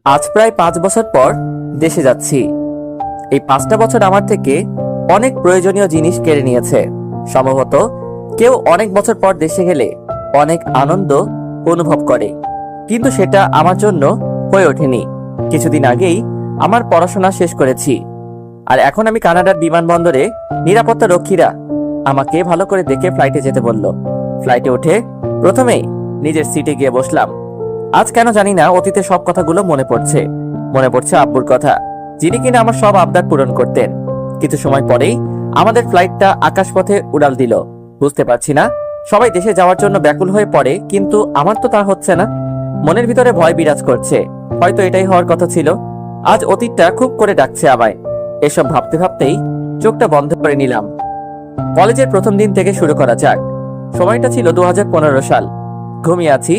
আজ প্রায় 5 বছর পর দেশে যাচ্ছি। এই 5টা বছর আমার থেকে অনেক প্রয়োজনীয় জিনিস কেড়ে নিয়েছে। সম্ভবত কেউ অনেক বছর পর দেশে গেলে অনেক আনন্দ অনুভব করে, কিন্তু সেটা আমার জন্য হয়ে ওঠেনি। কিছুদিন আগেই আমার পড়াশোনা শেষ করেছি, আর এখন আমি কানাডার বিমানবন্দরে নিরাপত্তা রক্ষীরা আমাকে ভালো করে দেখে ফ্লাইটে যেতে বলল। ফ্লাইটে উঠে প্রথমেই নিজের সিটে গিয়ে বসলাম। আজ কেন জানি না অতীতের সব কথাগুলো মনে পড়ছে আব্বুর কথা, যিনি কিনা আমার সব আবদার পূরণ করতেন। কিছু সময় পরেই আমাদের ফ্লাইটটা আকাশপথে উড়াল দিল। বুঝতে পারছি না, সবাই দেশে যাওয়ার জন্য ব্যাকুল হয়ে পড়ে, কিন্তু আমার তো তা হচ্ছে না। মনের ভিতরে ভয় বিরাজ করছে, হয়তো এটাই হওয়ার কথা ছিল। আজ অতীতটা খুব করে ডাকছে আমায়। এসব ভাবতে ভাবতেই চোখটা বন্ধ করে নিলাম। কলেজের প্রথম দিন থেকে শুরু করা যাক। সময়টা ছিল 2015 সাল। ঘুমিয়ে আছি,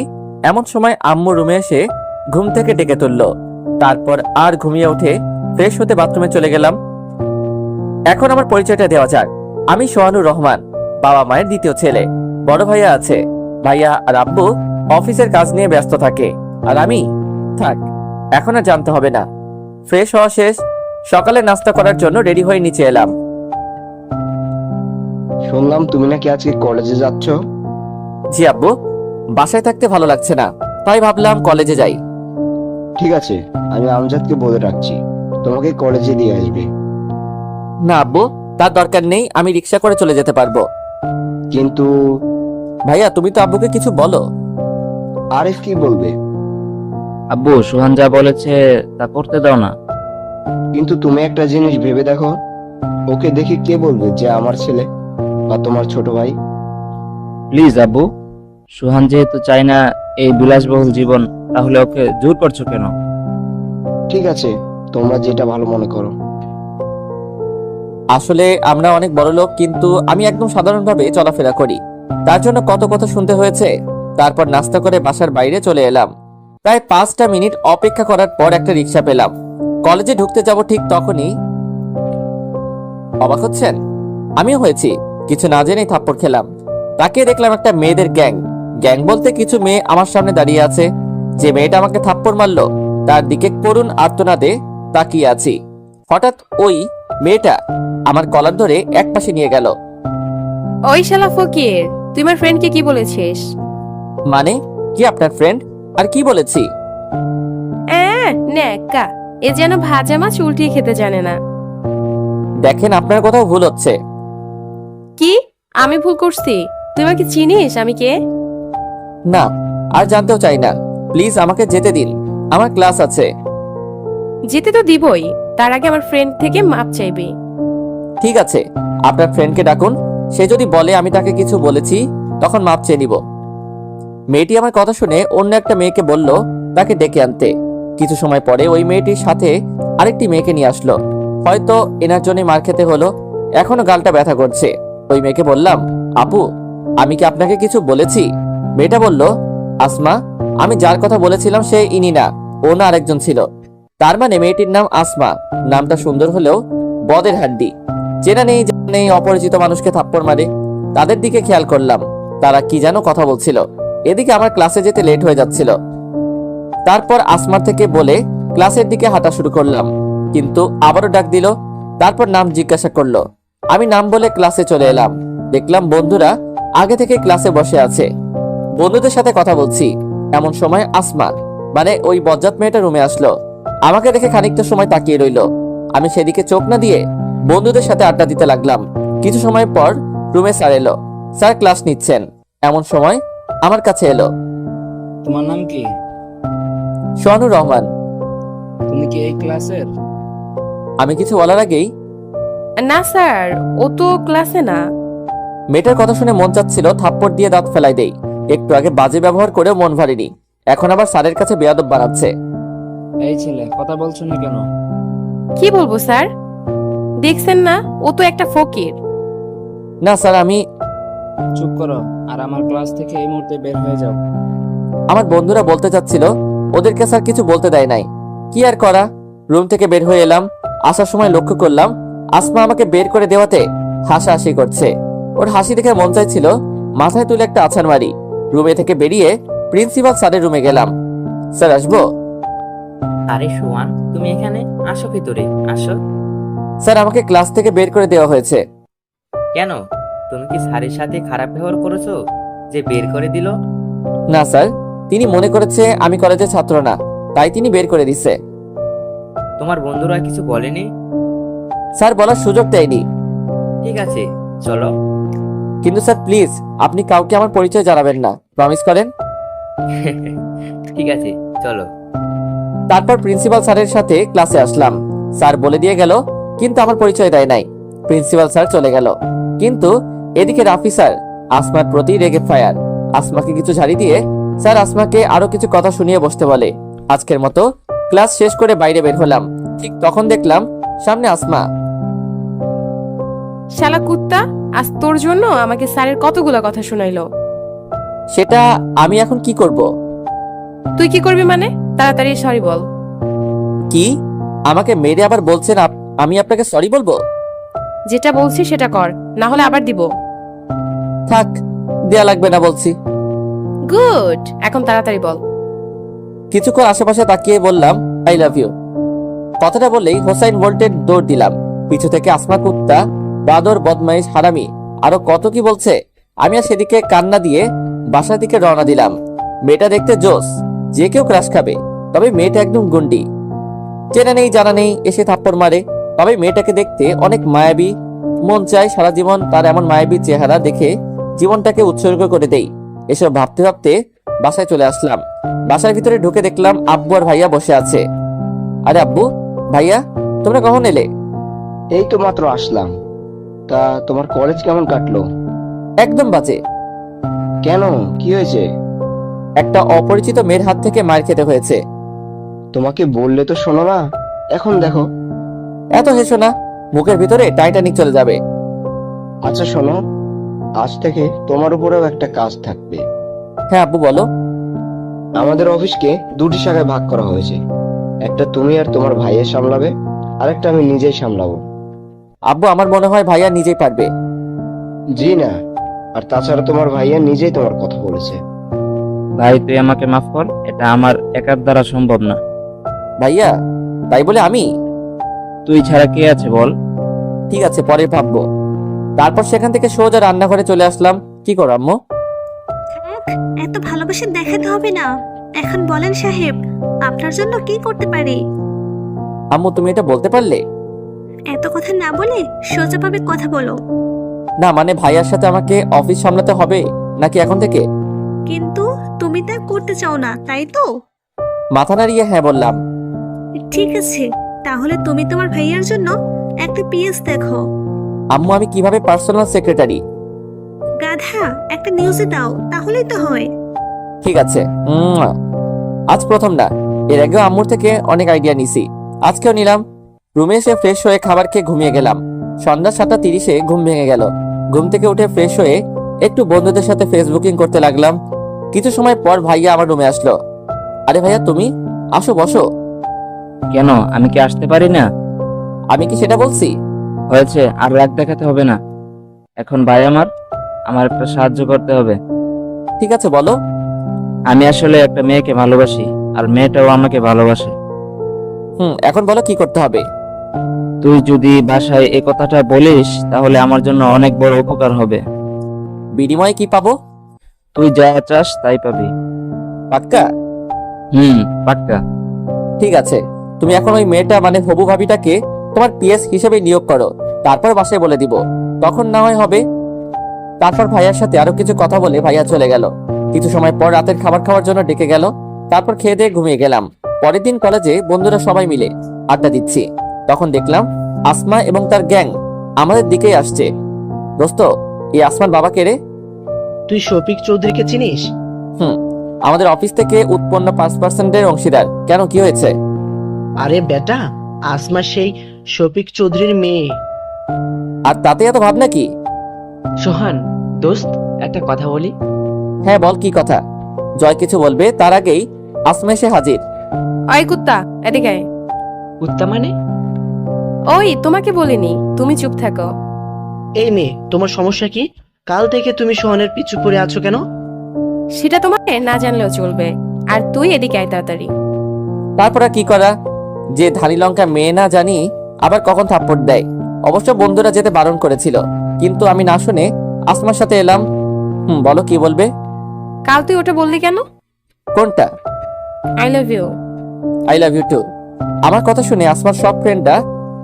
এমন সময় আম্মু রুমে এসে ঘুম থেকে ডেকে তুলল। তারপর আর ঘুমিয়ে উঠে ফ্রেশ হতে বাথরুমে চলে গেলাম। এখন আমার পরিচয়টা দেওয়া যাক। আমি সোহানুর রহমান, বাবা মায়ের দ্বিতীয় ছেলে। বড় ভাইয়া আছে। ভাইয়া আর আব্বু অফিসের কাজ নিয়ে ব্যস্ত থাকে, আর আমি থাক, এখন আর জানতে হবে না। ফ্রেশ হওয়া শেষ, সকালে নাস্তা করার জন্য রেডি হয়ে নিচে এলাম। শুনলাম তুমি নাকি আজকে কলেজে যাচ্ছ। জি আব্বু, বাসায় থাকতে ভালো লাগছে না, তাই ভাবলাম কলেজে যাই। ঠিক আছে, আমি আমজাদকে বলে রাখছি তোমাকে কলেজে দিয়ে আসবে। না আব্বু, তার দরকার নেই, আমি রিক্সা করে চলে যেতে পারবো। কিন্তু ভাইয়া তুমি তো আব্বুকে কিছু বলো। আরিফ কি বলবে? আব্বু, সোহান যা বলেছে তা করতে দাও না। কিন্তু তুমি একটা জিনিস ভেবে দেখো, ওকে দেখে কে বলবে যে আমার ছেলে বা তোমার ছোট ভাই? প্লিজ আব্বু, সোহান যেহেতু চায় না এই বিলাসবহুল জীবন, তাহলে ওকে জোর করছো কেন? ঠিক আছে, তোমরা যেটা ভালো মনে করো। আসলে আমরা অনেক বড় লোক, কিন্তু আমি একদম সাধারণভাবে চলাফেরা করি, তার জন্য কত কথা শুনতে হয়েছে। তারপর নাস্তা করে বাসার বাইরে চলে এলাম। প্রায় 5টা মিনিট অপেক্ষা করার পর একটা রিক্সা পেলাম। কলেজে ঢুকতে যাব ঠিক তখনই অবাক হচ্ছেন, আমিও হয়েছি। কিছু না জেনেই থাপ্পড় খেলাম। তাকিয়ে দেখলাম একটা মেয়েদের গ্যাং বলতে কিছু মেয়ে আমার সামনে দাঁড়িয়ে আছে। যে মেয়েটা আমাকে থাপ্পড় মারলো তার দিকে করুণ আর্তনাদে তাকিয়ে আছি। হঠাৎ ওই মেয়েটা আমার কলার ধরে একপাশে নিয়ে গেল। ওই শালা ফকির, তুই আমার ফ্রেন্ডকে কি বলেছিস? মানে কি আপনার ফ্রেন্ড? আর কি বলেছি? ন্যাকা, এ যেন ভাজা মাছ উল্টিয়ে খেতে জানে না। দেখেন, আপনার কোথাও ভুল হচ্ছে। কি? আমি ভুল করছি? তুই আমাকে চিনিস আমি কে? না, আর জানতেও চাই না। প্লিজ আমাকে যেতে দিন, আমার ক্লাস আছে। যেতে তো দিবই, তার আগে আমার ফ্রেন্ড থেকে মাপ চাইবি। ঠিক আছে, আপনার ফ্রেন্ডকে ডাকুন। সে যদি বলে আমি তাকে কিছু বলেছি, তখন মাপ চেয়ে নিব। মেয়েটি আমার কথা শুনে অন্য একটা মেয়েকে বলল তাকে ডেকে আনতে। কিছু সময় পরে ওই মেয়েটির সাথে আরেকটি মেয়েকে নিয়ে আসলো। হয়তো এনার জন্য মার খেতে হলো, এখনো গালটা ব্যথা করছে। ওই মেয়েকে বললাম, আপু, আমি কি আপনাকে কিছু বলেছি? মেয়েটা বলল, আসমা, আমি যার কথা বলেছিলাম সে ইনি না, ও না আরেকজন ছিল। তার মানে মেয়েটির নাম আসমা। নামটা সুন্দর হলেও বদের হাড্ডি। চেনা নেই জানা নেই অপরিচিত মানুষকে থাপ্পড় মারে। তাদের দিকে খেয়াল করলাম, তারা কি যেন কথা বলছিল। এদিকে আমার ক্লাসে যেতে লেট হয়ে যাচ্ছিল। তারপর আসমার থেকে বলে ক্লাসের দিকে হাঁটা শুরু করলাম, কিন্তু আবারও ডাক দিল। তারপর নাম জিজ্ঞাসা করলো। আমি নাম বলে ক্লাসে চলে এলাম। দেখলাম বন্ধুরা আগে থেকে ক্লাসে বসে আছে, বন্ধুদের সাথে কথা বলছি। এমন সময় আসমা, মানে ওই বজ্জাত মেয়েটা রুমে আসলো। আমাকে দেখে খানিকটা সময় তাকিয়ে রইল। আমি সেদিকে চোখ না দিয়ে বন্ধুদের সাথে আড্ডা দিতে লাগলাম। কিছু সময় পর রুমে স্যার এলো। স্যার ক্লাস নিচ্ছেন। এমন সময় আমার কাছে এলো। তোমার নাম কি? সোহানুর রহমান। তুমি কি এই ক্লাসের? আমি কিছু বলার আগেই না স্যার, ও তো ক্লাসে না। মেয়েটার কথা শুনে মন চাচ্ছিল থাপ্পড় দিয়ে দাঁত ফেলাই দেই। একটু আগে বাজে ব্যবহার করেও মন ভারিনি, এখন আবার স্যারের কাছে বেয়াদব বানাচ্ছে। এই ছেলে, কথা বলছো না কেন? কি বলবো স্যার? দেখছেন না, ও তো একটা ফকির। না স্যার, আমি চুপ করো, আর আমার ক্লাস থেকে এই মুহূর্তে বের হয়ে যাও। আমার বন্ধুরা বলতে চাচ্ছিল, ওদেরকে স্যার কিছু বলতে দেয় নাই। কি আর করা, রুম থেকে বের হয়ে এলাম। আসার সময় লক্ষ্য করলাম আসমা আমাকে বের করে দেওয়াতে হাসাহাসি করছে। ওর হাসি দেখে মন চাইছিল মাথায় তুলে একটা আছাড় মারি। রুমে থেকে বেরিয়ে প্রিন্সিপাল স্যারের রুমে গেলাম। স্যার আসবো? আরে সোহান, তুমি এখানে? আসো ভিতরে আসো। স্যার আমাকে ক্লাস থেকে বের করে দেওয়া হয়েছে। কেন? তুমি কি স্যারের সাথে খারাপ ব্যবহার করেছো যে বের করে দিল? না স্যার, তিনি মনে করেছে আমি কলেজের ছাত্র না, তাই তিনি বের করে দিছে। তোমার বন্ধুরা কিছু বলেনি? স্যার বলার সুযোগ দেয়নি। ঠিক আছে, চলো। কিন্তু স্যার প্লিজ, আপনি কাউকে আমার পরিচয় জানাবেন না, প্রমিস করেন। ঠিক আছে, চলো। তারপর প্রিন্সিপাল স্যারের সাথে ক্লাসে আসলাম। স্যার বলে দিয়ে গেল, কিন্তু আমার পরিচয় দেয় নাই। প্রিন্সিপাল স্যার চলে গেল, কিন্তু এদিকে রাফি স্যার আসমার প্রতি রেগে ফায়ার। আসমাকে কিছু ঝাড়ি দিয়ে স্যার আসমাকে আরো কিছু কথা শুনিয়ে বসতে বলে। আজকের মতো ক্লাস শেষ করে বাইরে বের হলাম, ঠিক তখন দেখলাম সামনে আসমা। শালা কুত্তা, আজ তোর জন্য আমাকে স্যারের কতগুলো কথা শুনাইলো। সেটা আমি এখন কি করব? তুই কি করবি মানে? তাড়াতাড়ি সরি বল। কি? আমাকে মেরে আবার বলছেন আমি আপনাকে সরি বলবো? যেটা বলছি সেটা কর, না হলে আবার দিব। থাক, দেয়া লাগবে না বলছি। গুড, এখন তাড়াতাড়ি বল। কিছুক্ষণ আশেপাশে তাকিয়ে বললাম আই লাভ ইউ। কথাটা বললেই হোসাইন ভোল্টের দৌড় দিলাম। পিছু থেকে আসমা কুত্তা, বাদর, বদমাইশ, হারামি, আরো কত কি বলছে। আমি আর সেদিকে কান্না দিয়ে বাসার দিকে রওনা দিলাম। মেয়েটা দেখতে জোস, যে কেউ ক্রাশ খাবে, তবে মেয়েটা একদম গুন্ডি। চেনা নেই জানা নেই এসে থাপ্পড় মারে, তবে মেয়েটাকে দেখতে অনেক মায়াবী। মন চায় সারা জীবন তার এমন মায়াবী চেহারা দেখে জীবনটাকে উৎসর্গ করে দেই। এসব ভাবতে ভাবতে বাসায় চলে আসলাম। বাসার ভিতরে ঢুকে দেখলাম আব্বু আর ভাইয়া বসে আছে। আরে আব্বু, ভাইয়া, তোমরা কখন এলে? এই তো মাত্র আসলাম। তা তোমার কলেজ কেমন কাটলো? একদম বাজে। কেন, কি হয়েছে? একটা অপরিচিত মেয়ের হাত থেকে মার খেতে হয়েছে। তোমাকে বললে তো শোনো না, এখন দেখো। এত হেসো না, মুখের ভিতরে টাইটানিক চলে যাবে। আচ্ছা শোনো, আজ থেকে তোমার উপরেও একটা কাজ থাকবে। হ্যাঁ আব্বু বলো। আমাদের অফিসকে দুটি শাখায় ভাগ করা হয়েছে। একটা তুমি আর তোমার ভাইয়ের সামলাবে, আরেকটা আমি নিজেই সামলাবো। আব্বু আমার মনে হয় ভাইয়া নিজেই পারবে। জি না, আর তাছাড়া তোমার ভাইয়া নিজেই তোমার কথা বলেছে। ভাই তুই আমাকে মাফ কর, এটা আমার একার দ্বারা সম্ভব না। ভাইয়া, তাই বলে আমি? তুই ছাড়া কে আছে বল? ঠিক আছে, পরে ভাববো। তারপর সেখান থেকে সোজা রান্নাঘরে চলে আসলাম। কি করো আম্মু? থাক, এত ভালোবাসা দেখাতে হবে না। এখন বলেন সাহেব, আপনার জন্য কি করতে পারি? আম্মু তুমি এটা বলতে পারলে? এত কথা না বলে সোজাভাবে কথা বলো। না মানে ভাইয়ার সাথে আমাকে অফিস সামলাতে হবে নাকি এখন থেকে? কিন্তু তুমি তা করতে চাও না, তাই তো? মাথা নাড়িয়ে হ্যাঁ বললাম। ঠিক আছে, তাহলে তুমি তোমার ভাইয়ার জন্য একটা পিএস দেখো। আম্মু আমি কিভাবে পার্সোনাল সেক্রেটারি? গাধা, একটা নিউজে দাও, তাহলেই তো হয়। ঠিক আছে। আজ প্রথম না, এর আগেও আম্মুর থেকে অনেক আইডিয়া নিছি, আজকেও নিলাম। রুমে এসে ফ্রেশ হয়ে খাবার খেয়ে ঘুমিয়ে গেলাম। সন্ধ্যা 7:30 ঘুম ভেঙে গেল। ঘুম থেকে উঠে ফ্রেশ হয়ে একটু বন্ধুদের সাথে ফেসবুকিং করতে লাগলাম। কিছু সময় পর ভাইয়া আমার রুমে আসলো। আরে ভাইয়া তুমি, আসো বসো। কেন, আমি কি আসতে পারি না? আমি কি সেটা বলছি? হয়েছে, আর রাগ দেখাতে হবে না। এখন ভাই আমার একটা সাহায্য করতে হবে। ঠিক আছে বলো। আমি আসলে একটা মেয়েকে ভালোবাসি, আর মেয়েটাও আমাকে ভালোবাসে। এখন বলো কি করতে হবে। তুই যদি বাসায় এই কথাটা বলিস তাহলে আমার জন্য অনেক বড় উপকার হবে। বিনিময়ে কি পাবো? তুই যা চাস তাই পাবি। পাক্কা? পাক্কা। ঠিক আছে, তুমি এখন ওই মেয়েটা মানে হবু ভাবিটাকে তোমার পিএস হিসেবে নিয়োগ করো, তারপর বাসায় বলে দিব, তখন না হয় হবে। তারপর ভাইয়ার সাথে আরো কিছু কথা বলে ভাইয়া চলে গেল। কিছু সময় পর রাতের খাবার খাওয়ার জন্য ডেকে গেল। তারপর খেয়ে দিয়ে ঘুমিয়ে গেলাম। পরের দিন কলেজে বন্ধুরা সবাই মিলে আড্ডা দিচ্ছি, তখন দেখলাম আসমা এবং তার গ্যাং আমাদের দিকেই আসছে। দোস্ত, এই আসমার বাবা কে রে? তুই শফিক চৌধুরীকে চিনিস? আমাদের অফিস থেকে উৎপন্ন 5% অংশীদার। কেন, কি হয়েছে? আরে বেটা, আসমা সেই শফিক চৌধুরীর মেয়ে। আর তাতে এত ভাবনা কি? সোহান দোস্ত, একটা কথা বলি। হ্যাঁ বল, কি কথা? জয় কিছু বলবে তার আগেই আসমা এসে হাজির। ওই কুত্তা, এদিকে আয়। কুত্তা মানে? ওই তোমাকে বলিনি, তুমি চুপ থাকো। এই মেয়ে, তোমার সমস্যা কি? কাল থেকে তুমি সোহানের পিছু পড়ে আছো কেন? সেটা তোমাকে না জানলেও চলবে। আর তুই এদিকে আয় তাড়াতাড়ি। তারপর আর কি করা, যে ধানি লঙ্কা মেয়ে না জানি আবার কখন থাপ্পড় দেয়। অবশ্য বন্ধুরা যেতে বারণ করেছিল, কিন্তু আমি না শুনে আসমার সাথে এলাম। বলো কি বলবে? কাল তুই ওটা বললি কেন? কোনটা? I love you. I love you too. আমার কথা শুনে আসমার সব ফ্রেন্ডরা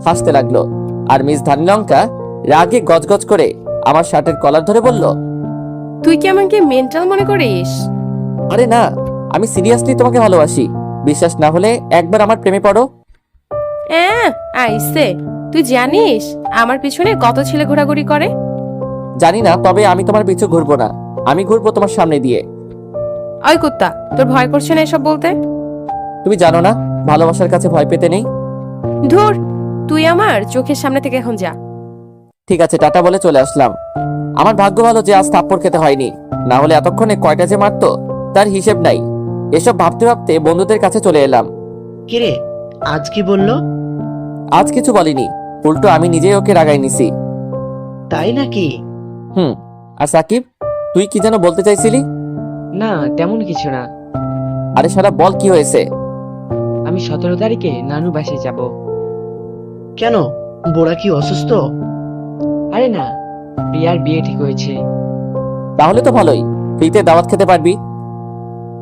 হাসতে লাগলো, আর মিস ধানি লঙ্কা রাগে গজগজ করে আমার শার্টের কলার ধরে বলল, তুই কি আমাকে মেন্টাল মনে করিস? আরে না, আমি সিরিয়াসলি তোমাকে ভালোবাসি। বিশ্বাস না হলে একবার আমার প্রেমে পড়ো। আইসে, তুই জানিস আমার পিছনে কত ছেলে ঘোরাঘুরি করে? জানি না, তবে আমি তোমার পিছু ঘুরবো না, আমি ঘুরবো তোমার সামনে দিয়ে। ওই কুত্তা, তোর ভয় করছে না এসব বলতে? তুমি জানো না ভালোবাসার কাছে ভয় পেতে নেই। ধুর, তুই আমার চোখের সামনে থেকে এখন যা। ঠিক আছে, টাটা বলে চলে আসলাম। আমার ভাগ্য ভালো যে আজ থাপ্পড় খেতে হয়নি, না হলে এতক্ষণে কয়টা যে মারতো তার হিসেব নাই। এসব ভাবতে ভাবতে বন্ধুদের কাছে চলে এলাম। কিরে, আজ কি বললো? আজ কিছু বলিনি, উল্টো আমি নিজেই ওকে রাগাই নিছি। তাই নাকি? আর সাকিব, তুই কি যেন বলতে চাইছিলি? না, তেমন কিছু না। আরে শালা বল, কি হয়েছে? আমি 17 তারিখে নানু বাসায় যাব। কেন, বোরা কি অসুস্থ? আরে না, প্রিয়ার বিয়ে ঠিক হয়েছে। তাহলে তো ভালোই, ফ্রিতে দাওয়াত খেতে পারবি।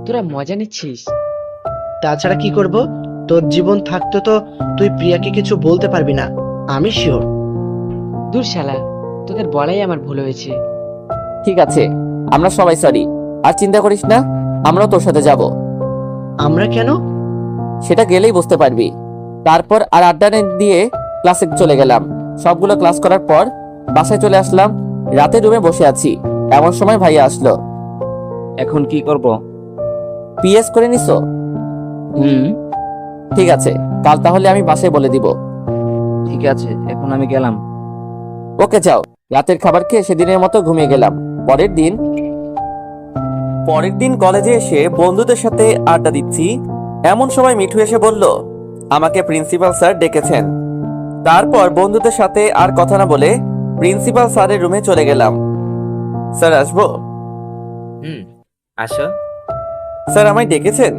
তোরা মজা নিচ্ছিস? তাছাড়া কি করব? তোর জীবন থাকতে তো তুই প্রিয়াকে কিছু বলতে পারবি না, আমি শিওর। দূর শালা, তোদের বলাই আমার ভুল হয়েছে। ঠিক আছে, আমরা সবাই সরি, আর চিন্তা করিস না, আমরাও তোর সাথে যাব। আমরা কেন? সেটা গেলেই বুঝতে পারবি। তারপর আর আড্ডা দিয়ে ক্লাসে চলে গেলাম। সবগুলো ক্লাস করার পর বাসায় চলে আসলাম। রাতে রুমে বসে আছি, এমন সময় ভাইয়া আসলো। এখন কি করব? পিএস করে নিছো? ঠিক আছে, কাল তাহলে আমি বাসায় বলে দিব। ঠিক আছে, এখন আমি গেলাম। ওকে, যাও। রাতের খাবার খেয়ে সেদিনের মতো ঘুমিয়ে গেলাম। পরের দিন কলেজে এসে বন্ধুদের সাথে আড্ডা দিচ্ছি, এমন সময় মিঠু এসে বলল আমাকে প্রিন্সিপাল স্যার ডেকেছেন। তারপর বন্ধুদের সাথে আর কথা না বলে প্রিন্সিপাল স্যারের রুমে চলে গেলাম। স্যার, আসবো? আসো। স্যার, আমায় ডেকেছেন?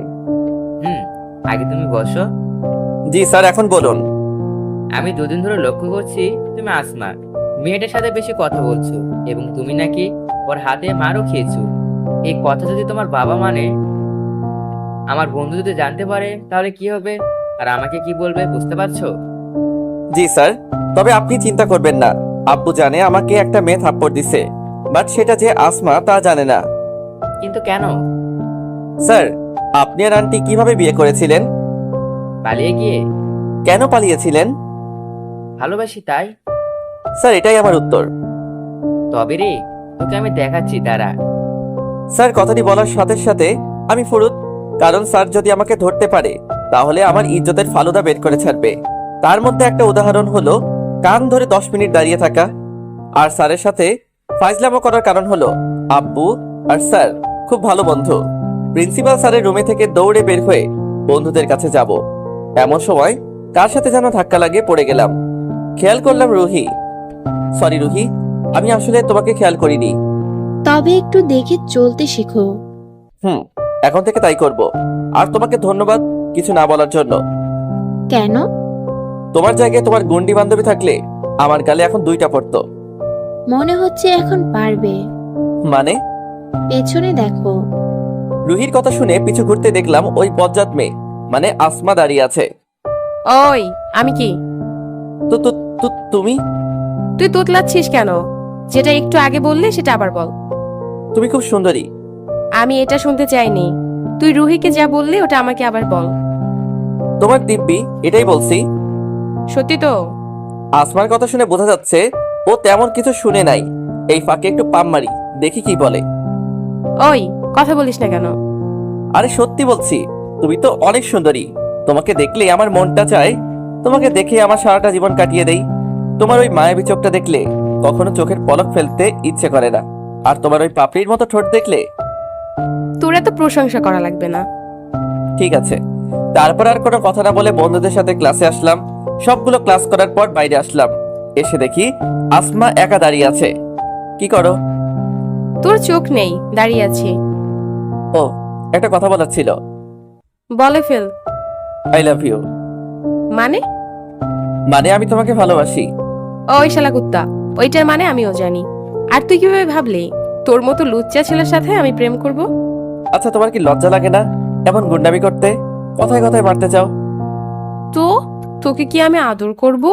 আগে তুমি বসো। জি স্যার, এখন বলুন। আমি দুদিন ধরে লক্ষ্য করছি তুমি আসমা মেয়েটার সাথে বেশি কথা বলছো, এবং তুমি নাকি ওর হাতে মারও খেয়েছো। এই কথা যদি তোমার বাবা মানে, আমার বন্ধু যদি জানতে পারে তাহলে কি হবে, আর আমাকে কি বলবে, বুঝতে পারছো? জি স্যার, তবে আপনি চিন্তা করবেন না, আব্বু জানে আমাকে একটা মেয়ে থাপ্পড় দিছে, বাট সেটা যে আসমা তা জানে না। কিন্তু কেন? স্যার, আপনি আর আন্টি কিভাবে বিয়ে করেছিলেন? পালিয়ে গিয়ে। কেন পালিয়েছিলেন? ভালোবাসি তাই। স্যার, এটাই আমার উত্তর। তবে রে, তোকে আমি দেখাচ্ছি, দাঁড়া। স্যার, কথাটি বলার সাথে সাথে আমি ফুরুত, কারণ স্যার যদি আমাকে ধরতে পারে তাহলে আমার ইজ্জতের ফালুদা বের করে ছাড়বে। তার মধ্যে একটা উদাহরণ হলো কান ধরে 10 মিনিট দাঁড়িয়ে থাকা। আর স্যারের সাথে ফাইজলামো করার কারণ হলো আব্বু আর স্যার খুব ভালো বন্ধু। প্রিন্সিপাল স্যারের রুমে থেকে দৌড়ে বের হয়ে বন্ধুদের কাছে যাব, এমন সময় কার সাথে যেন ধাক্কা লাগে পড়ে গেলাম। খেয়াল করলাম রুহি। সরি রুহি, আমি আসলে তোমাকে খেয়াল করিনি। তবে একটু দেখে চলতে শেখো। এখন থেকে তাই করব। আর তোমাকে ধন্যবাদ কিছু না বলার জন্য। কেন? তোমার জায়গায় তোমার গুন্ডি বান্ধবী থাকলে আমার গালে এখন 2টা পড়তো। মনে হচ্ছে এখন পারবে। মানে? পেছনে দেখো। রুহির কথা শুনে পিছু ঘুরতে দেখলাম ওই বজ্জাত মেয়ে মানে আসমা দাঁড়িয়ে আছে। ওই, আমি কি? তো তো তো তুমি তুই তোতলাচ্ছিস কেন? যেটা একটু আগে বললে সেটা আবার বল। তুমি খুব সুন্দরী। আমি এটা শুনতে চাইনি। তুই রুহিকে যা বললি ওটা আমাকে আবার বল। তোমার দিব্যি, এটাই বলছি। সত্যি তো? আসমার কথা শুনে বোঝা যাচ্ছে ও তেমন কিছু শুনে নাই। এই ফাঁকে একটু পাম মারি, দেখি কি বলে। ওই, কথা বলিস না কেন? আরে সত্যি বলছি, তুমি তো অনেক সুন্দরী। তোমাকে দেখলে আমার মনটা চায় তোমাকে দেখে আমার সারাটা জীবন কাটিয়ে দেই। তোমার ওই মায়াবী চোখটা দেখলে কখনো চোখের পলক ফেলতে ইচ্ছে করে না। আর তোমার ওই পাপড়ির মতো ঠোঁট দেখলে। তোর এত প্রশংসা করা লাগবে না। ঠিক আছে। তারপর আর কোনো কথা না বলে বন্ধুদের সাথে ক্লাসে আসলাম। সবগুলো ক্লাস করার পর বাইরে আসলাম। এসে দেখি আসমা একা দাঁড়িয়ে আছে। কি করো? তোর চোখ নেই, দাঁড়িয়ে আছি। ও, একটা কথা বলার ছিল। বলে ফেল। I love you. মানে? মানে আমি তোমাকে ভালোবাসি। ওই শালা কুত্তা, ওইটার মানে আমিও জানি। আর তুই কিভাবে ভাবলি তোর মতো লুচ্চা ছেলের সাথে আমি প্রেম করব? আচ্ছা, তোমার কি লজ্জা লাগে না এমন গুন্ডামি করতে? কথায় কথায় মারতে চাও। তো তোকে কি আমি আদর করব?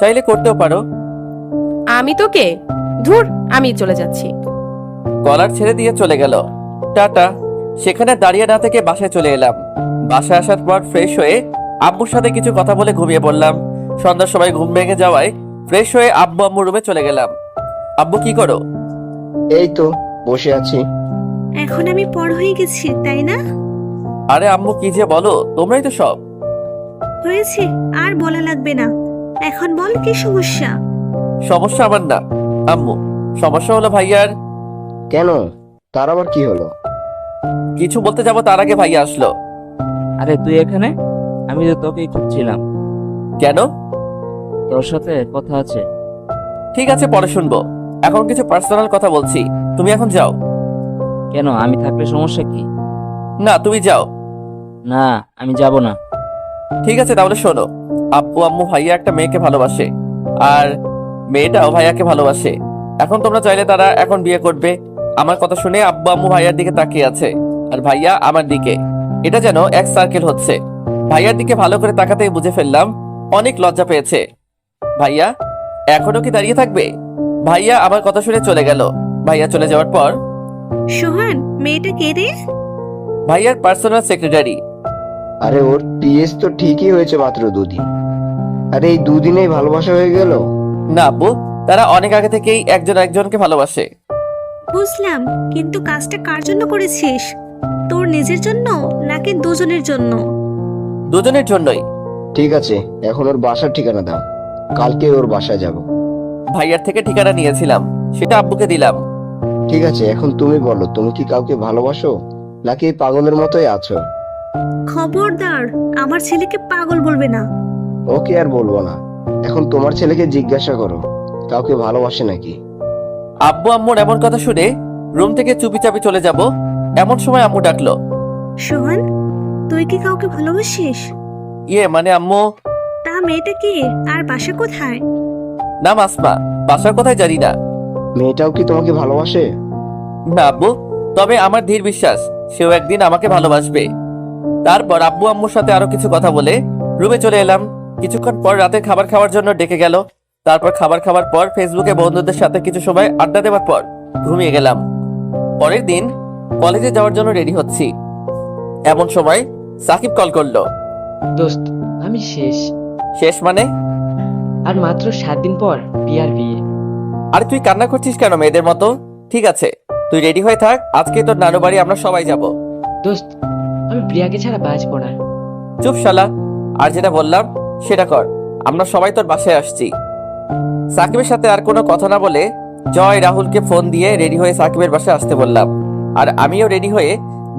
চাইলে করতেও পারো। আমি তোকে ধুর, আমি চলে যাচ্ছি। কলার ছেড়ে দিয়ে চলে গেল। টাটা। সেখানে দাঁড়িয়ে না থেকে বাসায় চলে এলাম। বাসায় আসার পর ফ্রেশ হয়ে আব্বুর সাথে কিছু কথা বলে ঘুমিয়ে পড়লাম। সন্ধ্যার সময় ঘুম ভেঙে যাওয়ায় ফ্রেশ হয়ে আব্বু আম্মুর রুমে চলে গেলাম। আব্বু কি করো? এই তো বসে আছি। এখন আমি বড় হয়ে গেছি, তাই না? আরে আম্মু কি যে বলো, তোমরাই তো সব। হয়েছে, আর বলা লাগবে না। এখন বল কি সমস্যা? সমস্যা আমার না আম্মু, সমস্যা হলো ভাইয়ার। কেন? তার আবার কি হলো? কিছু বলতে যাবো তার আগে ভাইয়া আসলো। আরে তুই এখানে? আমি তো তোকেই খুঁজছিলাম। কেন? তোর সাথে কথা আছে। ঠিক আছে, পরে শুনবো। এখন কিছু পার্সোনাল কথা বলছি, তুমি এখন যাও। কেন, আমি থাকলে সমস্যা কি? না, তুমি যাও। না, আমি যাব না। ঠিক আছে, তাহলে শোনো। আব্বু আম্মু ভাইয়া একটা মেয়েকে ভালোবাসে, আর মেয়েটাও ভাইয়াকে ভালোবাসে। এখন তোমরা চাইলে তারা এখন বিয়ে করবে। আমার কথা শুনে আব্বু আম্মু ভাইয়ার দিকে তাকিয়ে আছে, আর ভাইয়া আমার দিকে। এটা যেন এক সার্কেল হচ্ছে। ভাইয়ার দিকে ভালো করে তাকাতেই বুঝে ফেললাম অনেক লজ্জা পেয়েছে। ভাইয়া এখনো কি দাঁড়িয়ে থাকবে? ভাইয়া আমার কথা শুনে চলে গেল। ভাইয়া চলে যাওয়ার পর সোহান, মেয়েটা কে রে? ভাইয়ার পার্সোনাল সেক্রেটারি। আরে ওর টিএস তো ঠিকই হয়েছে মাত্র 2 দিন। আরে এই 2 দিনেই ভালোবাসা হয়ে গেল? না আব্বু, তারা অনেক আগে থেকেই একজন একজনকে ভালোবাসে। বুঝলাম, কিন্তু কাজটা কার জন্য করেছিস? তোর নিজের জন্য নাকি দুজনের জন্য? দুজনের জন্যই। ঠিক আছে, এখন ওর বাসার ঠিকানা দাও, কালকে ওর বাসায় যাব। ভাইয়ার থেকে ঠিকানা নিয়েছিলাম, সেটা আব্বুকে দিলাম। ঠিক আছে, এখন তুমি বলো, তুমি কি কাউকে ভালোবাসো নাকি এই পাগলের মতোই আছো? খবরদার, আমার ছেলেকে পাগল বলবে না। ওকে আর বলবো না। এখন তোমার ছেলেকে জিজ্ঞাসা করো কাউকে ভালোবাসে নাকি। আব্বু আম্মুর এমন কথা শুনে রুম থেকে চুপিচাপি চলে যাব, এমন সময় আম্মু ডাকলো। সোহান, তুই কি কাউকে ভালোবাসিস? ইয়ে মানে আম্মু। তা মেয়েটা কি, আর বাসা কোথায়? নাম আসমা, বাসার কোথায় জানি না। মেয়েটাও কি তোমাকে ভালোবাসে? না আব্বু, তবে আমার ধীর বিশ্বাস সেও একদিন আমাকে ভালোবাসবে। তারপর আব্বু আম্মুর সাথে আরো কিছু কথা বলে রুমে চলে এলাম। কিছুক্ষণ পর রাতে খাবার খাওয়ার জন্য ডেকে গেল। তারপর খাবার খাওয়ার পর ফেসবুকে বন্ধুদের সাথে কিছু সময় আড্ডা দেওয়ার পর ঘুমিয়ে গেলাম। পরের দিন কলেজে যাওয়ার জন্য রেডি হচ্ছি, এমন সময় সাকিব কল করলো। দোস্ত, আমি শেষ। শেষ মানে? আর মাত্র 7 দিন পর বিয়ার বিয়ে। আরে তুই কান্না করছিস কেন মেয়েদের মতো? ঠিক আছে, তুই রেডি হয়ে থাক, আজকে তোর নানু বাড়ি আমরা সবাই যাব। দোস্ত, আমি প্রিয়াকে ছাড়া বাঁচবো না। চুপ শালা, আর যেটা বললাম সেটা কর। আমরা সবাই তোর বাসায় আসছি। সাকিবের সাথে আর কোনো কথা না বলে জয় রাহুলকে ফোন দিয়ে রেডি হয়ে সাকিবের বাসায় আসতে বললাম, আর আমিও রেডি হয়ে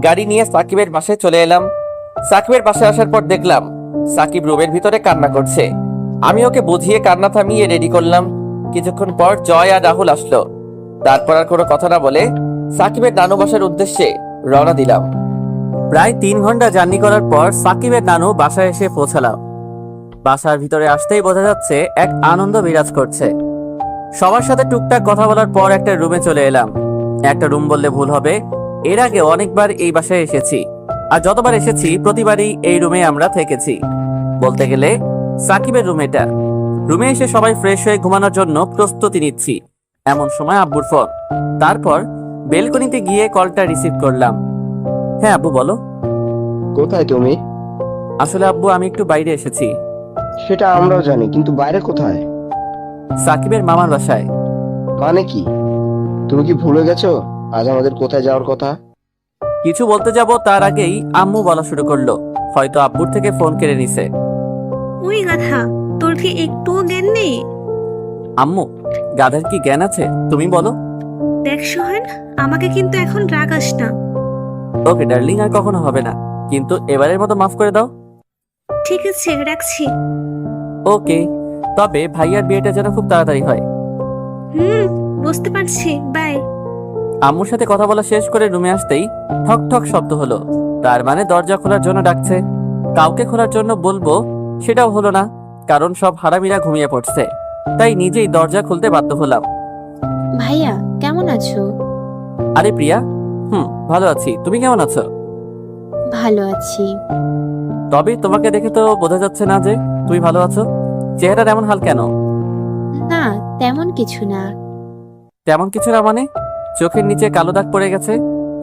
গাড়ি নিয়ে সাকিবের বাসায় চলে এলাম। সাকিবের বাসায় আসার পর দেখলাম সাকিব রুমের ভিতরে কান্না করছে। আমি ওকে বুঝিয়ে কান্না থামিয়ে রেডি করলাম। কিছুক্ষণ পর জয় আর রাহুল আসলো। তারপর আর কোনো কথা না বলে সাকিবের নানু বাসার উদ্দেশ্যে রওনা দিলাম। প্রায় 3 ঘন্টা জার্নি করার পর সাকিবের নানু বাসায় এসে পৌঁছালাম। বাসার ভিতরে আসতেই বোঝা যাচ্ছে এক আনন্দ বিরাজ করছে। সবার সাথে টুকটাক কথা বলার পর একটা রুমে চলে এলাম। একটা রুম বললে ভুল হবে, এর আগে অনেকবার এই বাসায় এসেছি, আর যতবার এসেছি প্রতিবারই এই রুমে আমরা থেকেছি। বলতে গেলে সাকিবের রুম এটা। রুমে এসে সবাই ফ্রেশ হয়ে ঘুমানোর জন্য প্রস্তুতি নিচ্ছি, এমন সময় আব্বুর ফোন। তারপর বেলকনিতে গিয়ে কলটা রিসিভ করলাম। হ্যাঁ আব্বু বলো। কোথায় তুমি? আসলে আব্বু আমি একটু বাইরে এসেছি। সেটা আমরাও জানি, কিন্তু বাইরে কোথায়? সাকিবের মামার বাসায়। মানে কি? তুমি কি ভুলে গেছো আজ আমাদের কোথায় যাওয়ার কথা? কিছু বলতে যাব তার আগেই আম্মু বলা শুরু করলো, হয়তো আব্বুর থেকে ফোন কেড়ে নিছে। ওই গাধা, তোর কি একটুও জ্ঞান নেই? আম্মু, গাধার কি জ্ঞান আছে তুমি বলো। দেখ সোহান, আমাকে কিন্তু এখন রাগাস না। ওকে ডার্লিং, আর কখনো হবে না, কিন্তু এবারের মতো মাফ করে দাও। ঠিক আছে, রাখছি। ওকে, তবে ভাইয়ার বিয়েটা যেন খুব তাড়াতাড়ি হয়। বুঝতে পারছি, বাই। আম্মুর সাথে কথা বলা শেষ করে রুমে আসতেই ঠক ঠক শব্দ হলো, তার মানে দরজা খোলার জন্য ডাকছে। কাউকে খোলার জন্য বলবো সেটাও হলো না, কারণ সব হারামিরা ঘুমিয়ে পড়ছে। তাই নিজেই দরজা খুলতে বাধ্য হলাম। ভাইয়া কেমন আছো? আরে প্রিয়া, ভালো আছি। তুমি কেমন আছো? ভালো আছি। তবে তোমাকে দেখে তো বোঝা যাচ্ছে না যে তুমি ভালো আছো। চেহারার এমন হাল কেন? না, তেমন কিছু না। তেমন কিছু না মানে? চোখের নিচে কালো দাগ পড়ে গেছে,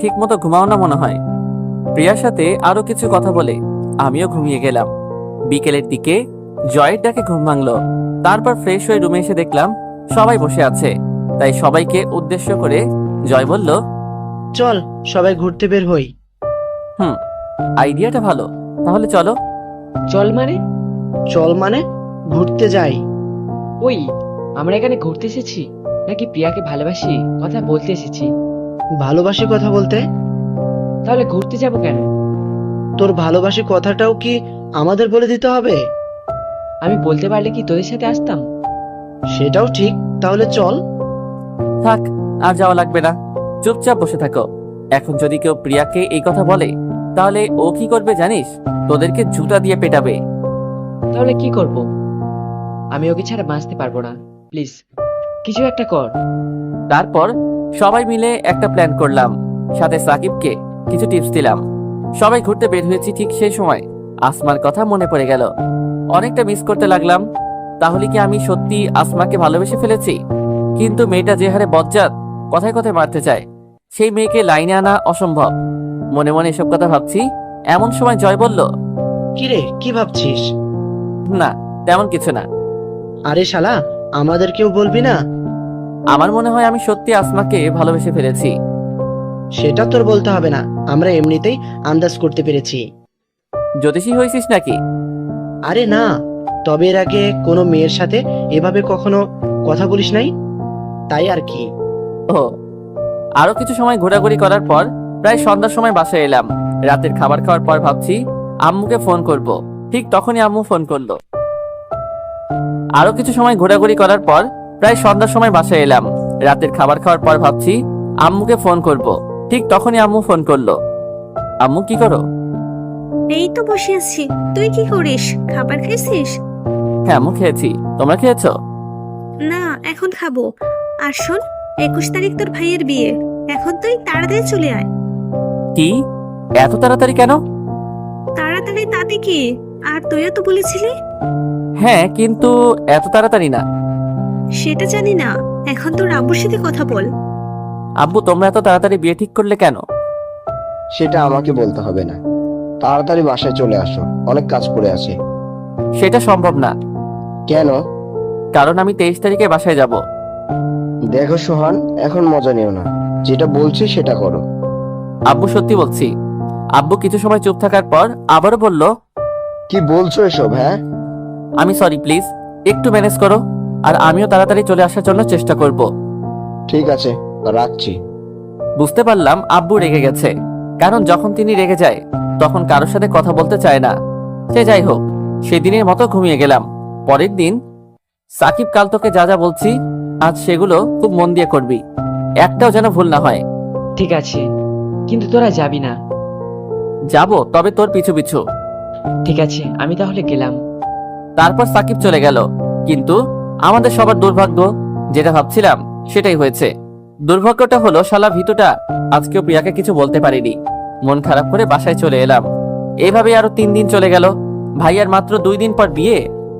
ঠিক মতো ঘুমাও না মনে হয়। প্রিয়ার সাথে আরো কিছু কথা বলে আমিও ঘুমিয়ে গেলাম। বিকেলের দিকে জয়ের ডাকে ঘুম ভাঙলো। তারপর ফ্রেশ হয়ে রুমে এসে দেখলাম সবাই বসে আছে। তাই সবাইকে উদ্দেশ্য করে জয় বলল, চল সবাই ঘুরতে বের হই। আইডিয়াটা ভালো, তাহলে চলো। চল মানে? চল মানে ঘুরতে যাই। ওই, আমরা এখানে ঘুরতে এসেছি নাকি প্রিয়াকে ভালোবাসি কথা বলতে এসেছি? ভালোবাসি কথা বলতে। তাহলে ঘুরতে যাব কেন? তোর ভালোবাসি কথাটাও কি আমাদের বলে দিতে হবে? আমি বলতে পারলে কি তোদের সাথে আসতাম? সেটাও ঠিক, তাহলে চল। থাক, আর যাওয়া লাগবে না, চুপচাপ বসে থাকো। এখন যদি কেউ প্রিয়াকে এই কথা বলে তাহলে ও কি করবে জানিস? তোদেরকে জুতা দিয়ে পেটাবে। তাহলে কি করব? আমি ওকে ছাড়া বাঁচতে পারবো না। প্লিজ কিছু একটা কর। তারপর সবাই মিলে একটা প্ল্যান করলাম, সাথে সাকিবকে কিছু টিপস দিলাম। সবাই ঘুরতে বের হয়েছি, ঠিক সেই সময় আসমার কথা মনে পড়ে গেল। অনেকটা মিস করতে লাগলাম। তাহলে কি আমি সত্যি আসমাকে ভালোবেসে ফেলেছি? কিন্তু মেয়েটা যে হারে বজ্জাত, কথায় কথায় মারতে চায়, সেই মেয়েকে লাইনে আনা অসম্ভব। মনে মনে এসব কথা ভাবছি, এমন সময় জয় বলল, কিরে, কি ভাবছিস? না তেমন কিছু না। আরে শালা, আমাদের কেউ বলবি না? আমার মনে হয় আমি সত্যি আসমাকে ভালোবেসে ফেলেছি। সেটা তোর বলতে হবে না, আমরা এমনিতেই আন্দাজ করতে পেরেছি। জ্যোতিষী হয়েছিস নাকি? আরে না, তবে এর আগে কোনো মেয়ের সাথে এভাবে কখনো কথা বলিস নাই, তাই আর কি। ও, আরো কিছু সময় ঘোরাঘুরি করার পর প্রায় সন্ধ্যার সময় বাসায় এলাম। রাতের খাবার খাওয়ার পর ভাবছি আম্মুকে ফোন করব। ঠিক তখনই আম্মু ফোন করলো। আরো কিছু সময় ঘোরাঘুরি করার পর প্রায় সন্ধ্যার সময় বাসায় এলাম। রাতের খাবার খাওয়ার পর ভাবছি আম্মুকে ফোন করব। ঠিক তখনই আম্মু ফোন করলো। আম্মু কি করো? এই তো বসে আছি। তুই কি করিস? খাবার খাইছিস? হ্যাঁ আম্মু, খেয়েছি। তোমরা খেয়েছো? না, এখন খাবো। আর শোন, 21 তারিখ তোর ভাইয়ের বিয়ে। এখন তুই তাড়াতাড়ি চলে আয়। কি, এত তাড়াতাড়ি কেন? তাড়াতাড়ি তাতে কি? আর তুইও তো বলেছিলি। হ্যাঁ, কিন্তু এত তাড়াতাড়ি না। সেটা জানি না, এখন তোর আব্বুর সাথে কথা বল। আব্বু, তোমরা এত তাড়াতাড়ি বিয়ে ঠিক করলে কেন? সেটা আমাকে বলতে হবে না। তাড়াতাড়ি বাসায় চলে আসো, অনেক কাজ পড়ে আছে। সেটা সম্ভব না, কেন? কারণ আমি 23 তারিখে বাসায় যাব। দেখো সোহান, এখন মজা নিও না, যেটা বলছি সেটা করো। আব্বু, সত্যি বলছি। আব্বু কিছু সময় চুপ থাকার পর আবারও বলল, কি বলছো এসব? হ্যাঁ, আমি সরি, প্লিজ একটু ম্যানেজ করো। আর আমিও তাড়াতাড়ি চলে আসার জন্য চেষ্টা করব। ঠিক আছে, রাখছি। বুঝতে পারলাম আব্বু রেগে গেছে, কারণ যখন তিনি রেগে যায় তখন কারোর সাথে কথা বলতে চায় না। সে যাই হোক, সেদিনের মতো ঘুমিয়ে গেলাম। পরের দিন, সাকিব, কাল তোকে যা যা বলছি আজ সেগুলো খুব মন দিয়ে করবি, একটাও যেন ভুল না হয়। ঠিক আছে, কিন্তু তোরা যাবি না। যাব, তবে তোর পিছু পিছু। ঠিক আছে, আমি তাহলে গেলাম। তারপর সাকিব চলে গেল। কিন্তু আমাদের সবার দুর্ভাগ্য, যেটা ভাবছিলাম সেটাই হয়েছে। দুর্ভাগ্যটা হলো শালা ভিতুটা আজকেও প্রিয়াকে কিছু বলতে পারিনি। মন খারাপ করে বাসায় চলে এলাম। এইভাবে আরো 3 দিন চলে গেল। ভাইয়ার মাত্র 2 দিন পর বিয়ে,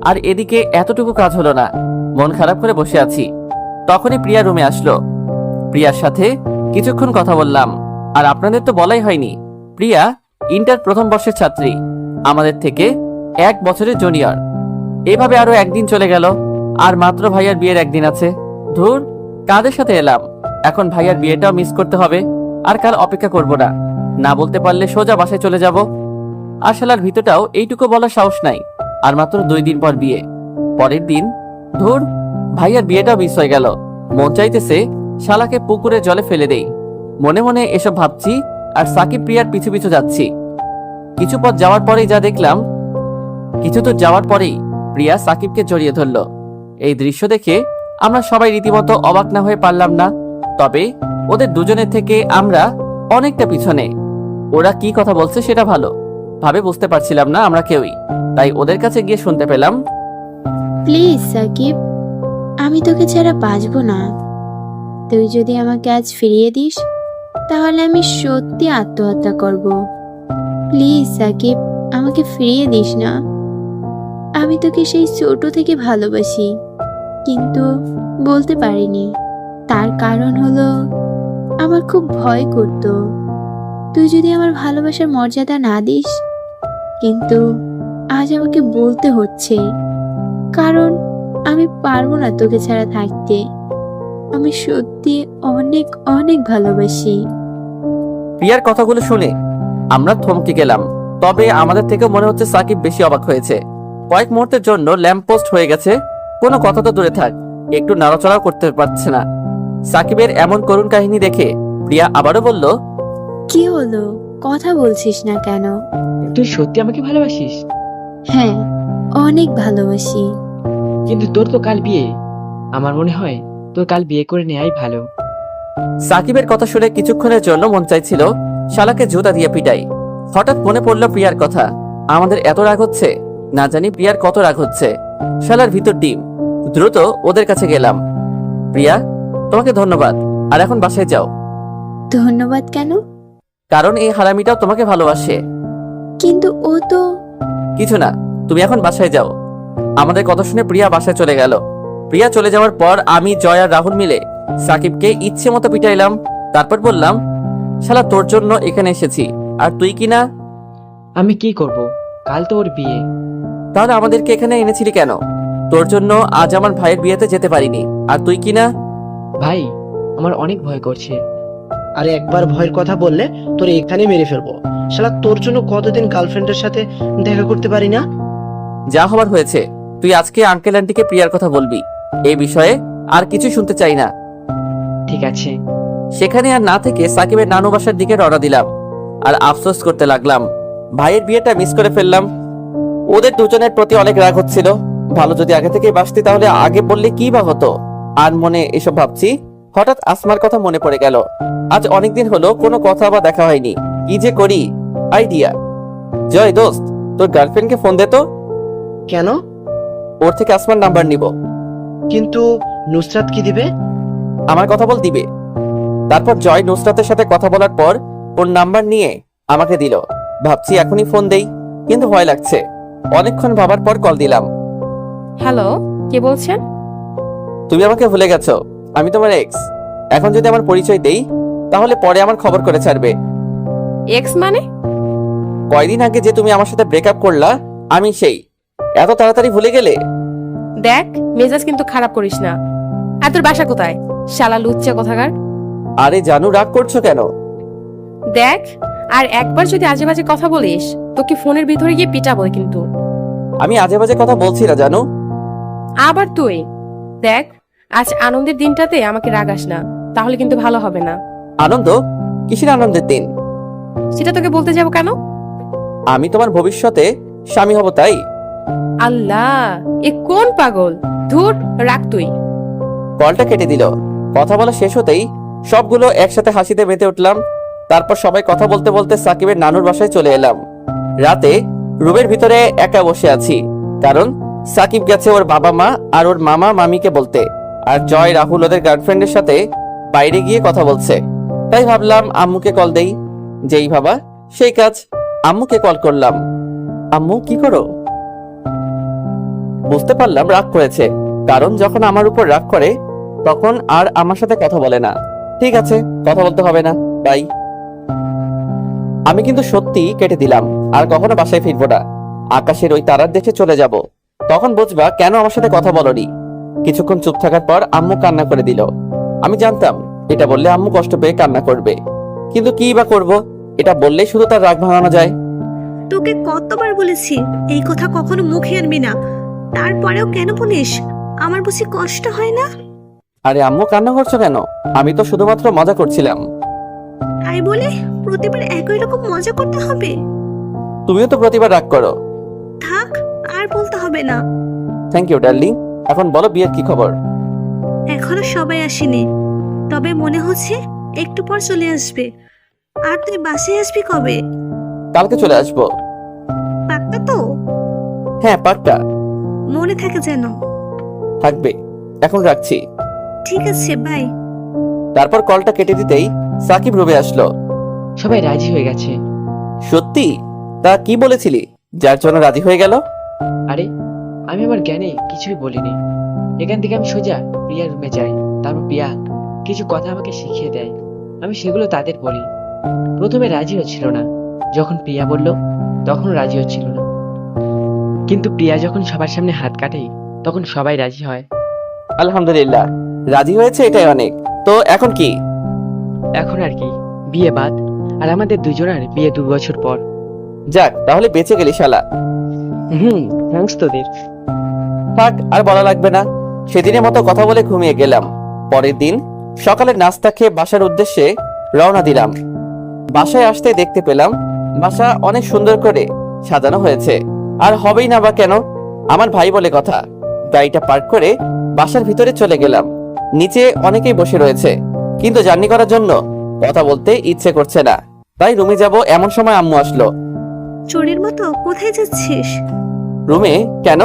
আর এদিকে এতটুকু কাজ হলো না। মন খারাপ করে বসে আছি। তখনই প্রিয়া রুমে আসলো। প্রিয়ার সাথে কিছুক্ষণ কথা বললাম। আর আপনাদের তো বলাই হয়নি, প্রিয়া ইন্টার প্রথম বর্ষের ছাত্রী, আমাদের থেকে 1 বছরের জুনিয়র। এভাবে আরো 1 দিন চলে গেল, আর মাত্র ভাইয়ার বিয়ের 1 দিন আছে। ধুর, কাদের সাথে এলাম। এখন ভাইয়ার বিয়েটাও মিস করতে হবে। আর কাল অপেক্ষা করব না, না বলতে পারলে সোজা বাসায় চলে যাব। আর শালার ভিতরটাও এইটুকু বলার সাহস নাই, আর মাত্র 2 দিন পর বিয়ে। পরের দিন, ধুর, ভাইয়ার বিয়েটাও মিস হয়ে গেল। মন চাইতেছে শালাকে পুকুরে জলে ফেলে দেই। মনে মনে এসব ভাবছি, আর সাকিব প্রিয়ার পিছু পিছু যাচ্ছি। কিছু পথ যাওয়ার পরেই যা দেখলাম, কিছু তো যাওয়ার পরেই প্রিয়া সাকিবকে জড়িয়ে ধরল। এই দৃশ্য দেখে আমরা সবাই রীতিমতো অবাক না হয়ে পারলাম না। তবে ওদের দুজনের থেকে আমরা অনেকটা পিছনে। ওরা কি কথা বলছে সেটা ভালো, ভাবে বুঝতে পারছিলাম না আমরা কেউই, তাই ওদের কাছে গিয়ে শুনতে পেলাম, প্লিজ সাকিব, আমি তোকে ছাড়া বাঁচবো না। তুই যদি আমাকে আজ ফিরিয়ে দিস তাহলে আমি সত্যি আত্মহত্যা করব। প্লিজ সাকিব, আমাকে ফিরিয়ে দিস না। আমি তোকে সেই ছোট থেকে ভালোবাসি, কিন্তু বলতে পারিনি। তার কারণ হলো আমার খুব ভয় করতো তুই যদি আমার ভালোবাসার মর্যাদা না দিস। কিন্তু আজ আমাকে বলতে হচ্ছে, কারণ আমি পারবো না তোকে ছাড়া থাকতে। আমি সত্যি অনেক অনেক ভালোবাসি। প্রিয়ার কথাগুলো শুনে আমরা থমকে গেলাম। তবে আমাদের থেকে মনে হচ্ছে সাকিব বেশি অবাক হয়েছে। কয়েক মুহূর্তের জন্য ল্যাম্প পোস্ট হয়ে গেছে, কোনো কথা তো দূরে থাক, একটু নাড়াচড়াও করতে পারছে না। সাকিবের এমন করুণ কাহিনী দেখে প্রিয়া আবারও বলল, কি হলো, কথা বলছিস না কেন? তুই সত্যি আমাকে ভালোবাসিস? হ্যাঁ, অনেক ভালোবাসি। কিন্তু তোর তো কাল বিয়ে। আমার মনে হয় তোর কাল বিয়ে করে নেয়াই ভালো। সাকিবের কথা শুনে কিছুক্ষণের জন্য মন চাইছিল শালাকে জুতা দিয়ে পিটাই। হঠাৎ মনে পড়লো প্রিয়ার কথা। আমাদের এত রাগ হচ্ছে, না জানি প্রিয়ার কত রাগ হচ্ছে। শালার ভিতর ডিম। দ্রুত ওদের কাছে গেলাম। প্রিয়া, তোমাকে ধন্যবাদ, আর এখন বাসায় যাও। ধন্যবাদ কেন? কারণ এই হারামিটাও তোমাকে ভালোবাসে। কিন্তু ও তো... কিছু না, তুমি এখন বাসায় যাও। আমাদের কথা শুনে প্রিয়া বাসায় চলে গেল। প্রিয়া চলে যাওয়ার পর আমি, জয় আর রাহুল মিলে সাকিবকে ইচ্ছে মতো পিটাইলাম। তারপর বললাম, শালা তোর জন্য এখানে এসেছি, আর তুই কি না? আমি কি করব, কাল তো ওর বিয়ে। তাহলে আমাদেরকে এখানে এনেছিলি কেন? তোর জন্য আজ আমার ভাইয়ের বিয়েতে যেতে পারিনি, আর তুই কি না? ভাই, আমার অনেক ভয় করছে। আরে একবার ভয়ের কথা বললে তোর এখানে মেরে ফেলবো। শালা তোর জন্য কতদিন গার্লফ্রেন্ডের সাথে দেখা করতে পারি না। যা হবার হয়েছে। তুই আজকে আঙ্কেল আন্টিকে প্রিয়ার কথা বলবি। এই বিষয়ে আর কিছু শুনতে চাই না। ঠিক আছে। সেখানে আর না থেকে সাকিবের নানু বাসার দিকে রওনা দিলাম। আর আফসোস করতে লাগলাম, ভাইয়ের বিয়েটা মিস করে ফেললাম। ওদের দুজনের প্রতি অনেক রাগ হচ্ছিল। ভালো যদি আগে থেকে বাসতি তাহলে আগে বললে কি বা হতো। আর মনে এসব ভাবছি, হঠাৎ আসমার কথা মনে পড়ে গেল। আজ অনেকদিন হলো কোনো কথা বা দেখা হয়নি। কি যে করি, আইডিয়া। জয় দোস্ত, তোর গার্লফ্রেন্ডকে ফোন দে তো। কেন? ওর থেকে আসমার নাম্বার নিব। কিন্তু নুসরাত কি দিবে? আমার কথা বল দিবে। তারপর জয় নুসরাতের সাথে কথা বলার পর ওর নাম্বার নিয়ে আমাকে দিল। ভাবছি এখনই ফোন দেই, কিন্তু ভয় লাগছে। অনেকক্ষণ ভাবার পর কল দিলাম। হ্যালো, কে বলছেন? তুমি আমাকে ভুলে গেছো, আমি তোমার এক্স। এখন যদি আমার পরিচয় দেই তাহলে পরে আমার খবর করে ছাড়বে। এক্স মানে? কয়দিন আগে যে তুমি আমার সাথে ব্রেকআপ করলা, আমি সেই। এত তাড়াতাড়ি ভুলে গেলে? দেখ, মেজাজ কিন্তু খারাপ করিস না। আর তোর বাসা কোথায়, শালা লুচ্চা কোথাকার? আরে জানু, রাগ করছো কেন? দেখ, আর একবার যদি আজে বাজে কথা বলিস তোকে ফোনের ভিতরে গিয়ে পিটাবো কিন্তু। আমি আজে বাজে কথা বলছি না জানু। আবার তুই দেখ, আজ আনন্দের দিনটাতে আমাকে রাগাস না, তাহলে কিন্তু ভালো হবে না। আনন্দ? কিসের আনন্দের দিন? সেটা তোকে বলতে যাবো কেন? আমি তোমার ভবিষ্যতে স্বামী হব, তাই। আল্লাহ, এ কোন পাগল! ধুর, রাখ তুই। কলটা কেটে দিল। কথা বলা শেষ হতেই সবগুলো একসাথে হাসিতে মেতে উঠলাম। তারপর সবাই কথা বলতে বলতে সাকিবের নানুর বাসায় চলে এলাম। রাতে রুমের ভিতরে একা বসে আছি, কারণ সাকিব গেছে ওর বাবা মা আর ওর মামা মামিকে বলতে, আর জয় রাহুল ওদের গার্লফ্রেন্ডের সাথে বাইরে গিয়ে কথা বলছে। তাই ভাবলাম আম্মুকে কল দেই। যেই ভাবা সেই কাজ, আম্মুকে কল করলাম। আম্মু, কি করো? বুঝতে পারলাম রাগ করেছে, কারণ যখন আমার উপর রাগ করে তখন আর আমার সাথে কথা বলে না। ঠিক আছে, কথা বলতে হবে না, বাই। আমি কিন্তু সত্যি কেটে দিলাম, আর কখনো বাসায় ফিরবো না। আকাশের ওই তারার দেশে চলে যাব, তখন বুঝবা কেন আমার সাথে কথা বলনি। কিছুক্ষণ চুপ থাকার পর আম্মু কান্না করে দিল। আমি জানতাম এটা বললে আম্মু কষ্ট পেয়ে কান্না করবে, কিন্তু কি বা করব, এটা বললেই শুধু তার রাগ ভাঙানো যায়। তোকে কতবার বলেছি এই কথা কখনো মুখে আনবি না, তারপরেও কেন বলিস? আমার বুঝি কষ্ট হয় না? আরে আম্মু, কান্না করছো কেন? আমি তো শুধুমাত্র মজা করছিলাম। তাই বলে প্রতিবার একই রকম মজা করতে হবে? তুমিও তো প্রতিবার রাগ করো। থাক, আর বলতে হবে না। Thank you darling. এখন বলো, বিয়ের কি খবর? এখনো সবাই আসেনি, তবে মনে হচ্ছে একটু পর চলে আসবে। আর তুই বাসায় আসবি কবে? কালকে চলে আসবো। পাক্কা তো? হ্যাঁ পাক্কা। মনে থাকে যেন। থাকবে। এখন রাখছি। ঠিক আছে, বাই। তারপর কলটা কেটে দিতেই সাকিব রুমে আসলো। সবাই রাজি হয়ে গেছে। সত্যি? তা কি বলেছিলি যার জন্য রাজি হয়ে গেল? আরে আমি আমার জ্ঞানে কিছুই বলিনি। এখান থেকে আমি সোজা প্রিয়ার রুমে যাই। তারপর প্রিয়া কিছু কথা আমাকে শিখিয়ে দেয়, আমি সেগুলো তাদের বলি। প্রথমে রাজি হচ্ছিল না, যখন প্রিয়া বলল তখন রাজি হচ্ছিল না, কিন্তু প্রিয়া যখন সবার সামনে হাত কাটে তখন সবাই রাজি হয়। আলহামদুলিল্লাহ, রাজি হয়েছে, এটাই অনেক। তো এখন কি? এখন আর কি, বিয়ে বাদ। আর আমাদের দুজনের বিয়ে 2 বছর পর। যাক, তাহলে বেঁচে গেলি শালা। থ্যাঙ্কস তোদের। থাক, আর বলা লাগবে না। সেদিনের মতো কথা বলে ঘুমিয়ে গেলাম। পরের দিন সকালে নাস্তা খেয়ে বাসার উদ্দেশ্যে রওনা দিলাম। বাসায় আসতে দেখতে পেলাম বাসা অনেক সুন্দর করে সাজানো হয়েছে। আর হবেই না বা কেন, আমার ভাই বলে কথা। গাড়িটা পার্ক করে বাসার ভিতরে চলে গেলাম। নিচে অনেকেই বসে রয়েছে, কিন্তু জার্নি করার জন্য কথা বলতে ইচ্ছে করছে না। তাই রুমে যাব এমন সময় আম্মু আসলো। চোরের মতো কোথায় যাচ্ছিস? রুমে কেন?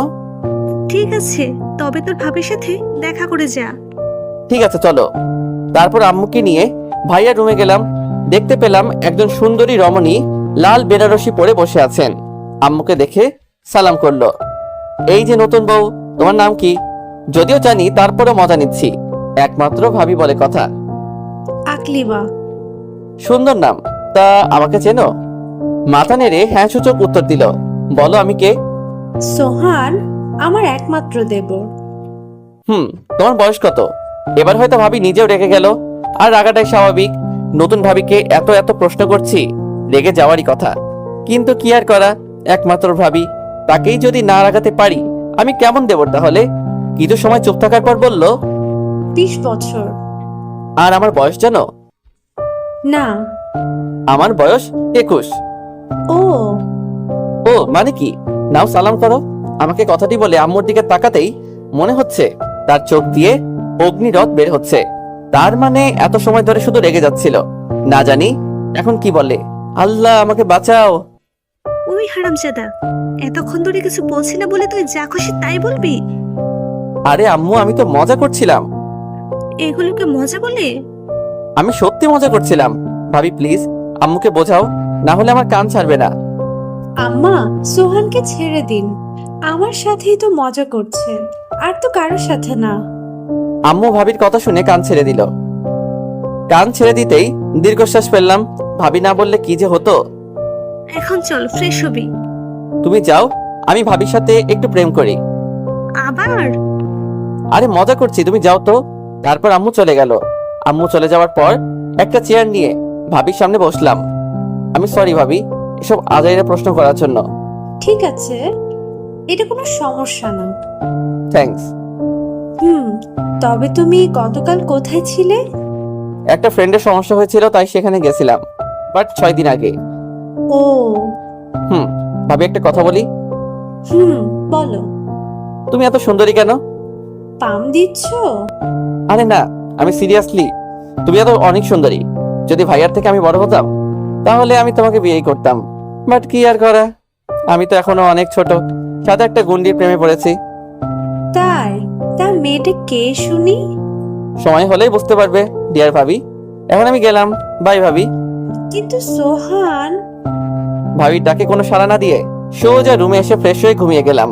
ঠিক আছে, তবে তোর ভাবির সাথে দেখা করে যা। ঠিক আছে চলো। তারপর আম্মুকে নিয়ে ভাইয়ার রুমে গেলাম। দেখতে পেলাম একজন সুন্দরী রমণী লাল বেনারসি পরে বসে আছেন। আম্মুকে দেখে সালাম করলো। এই যে নতুন বউ, তোমার নাম কি? যদিও জানি, তারপরে মজা নিচ্ছি। একমাত্র ভাবি বলে কথা। আকলিমা। সুন্দর নাম। তা আমাকে চেনো? মাথা নেড়ে হ্যাঁ সূচক উত্তর দিল। বলো আমি কে? সোহান, আমার একমাত্র দেবর। তোমার বয়স কত? এবার হয়তো ভাবি নিজেও রেগে গেল। আর রাগাটাই স্বাভাবিক। নতুন ভাবিকে এত এত প্রশ্ন করছি, রেগে যাওয়ারই কথা। কিন্তু কি আর করা, একমাত্র ভাবি, তাকেই যদি না রাগাতে পারি আমি কেমন দেবর তাহলে? কিছু সময় চুপ থাকার পর বলল, 30 বছর। আর আমার বয়স জানো? না। আমার বয়স 21। ও। ও মানে কি? নাও সালাম করো। আমাকে কথাটি বলে আম্মুর দিকে তাকাতেই মনে হচ্ছে তার চোখ দিয়ে অগ্নিরথ বের হচ্ছে। তার মানে এত সময় ধরে শুধু রেগে যাচ্ছিল, না জানি এখন কি বলে। আল্লাহ আমাকে বাঁচাও। ওই হারামজাদা, এতক্ষণ ধরে কিছু বলছি না বলে তুই যা খুশি তাই বলবি? আরে আম্মু, আমি তো মজা করছিলাম। এগুলোকে মজা বলে? আমি সত্যি মজা করছিলাম। ভাবি প্লিজ আম্মুকে বোঝাও, না হলে আমার কান ছাড়বে না। আম্মা, সোহানকে ছেড়ে দিন, আমার সাথেই তো মজা করছে, আর তো কারোর সাথে না। আম্মু ভাবির কথা শুনে কান ছেড়ে দিল। কান ছেড়ে দিতেই দীর্ঘশ্বাস ফেললাম। ভাবি না বললে কি যে হতো। এখন চল, ফ্রেশ হবি। তুমি যাও, আমি ভাবির সাথে একটু প্রেম করি। আবার? আরে মজা করছি, তুমি যাও তো। তারপর আম্মু চলে গেল। আম্মু চলে যাওয়ার পর একটা চেয়ার নিয়ে ভাবির সামনে বসলাম। আমি সরি ভাবি, এসব আজাইরা প্রশ্ন করার জন্য। ঠিক আছে, এটা কোনো সমস্যা না। থ্যাঙ্কস। তবে তুমি গতকাল কোথায় ছিলে? একটা ফ্রেন্ডের সমস্যা হয়েছিল, তাই সেখানে গেছিলাম, বাট 6 দিন আগে। ও। ভাবি একটা কথা বলি। বলো। তুমি এত সুন্দরী কেন? পাম দিচ্ছ? আরে না, আমি সিরিয়াসলি। তুমি এত অনেক সুন্দরী। যদি ভাইয়ার থেকে আমি বড় হতাম তাহলে আমি তোমাকে বিয়ে করতাম, বাট কি আর করা, আমি তো এখনো অনেক ছোট। সাথে একটা গুন্ডির প্রেমে পড়েছি। তাই? তার মেয়েটা কে শুনি? সময় হলেই বুঝতে পারবে ডিয়ার ভাবি। এখন আমি গেলাম, বাই ভাবি। কিন্তু সোহান। ভাবির ডাকে কোনো সাড়া না দিয়ে সোজা রুমে এসে ফ্রেশ হয়ে ঘুমিয়ে গেলাম।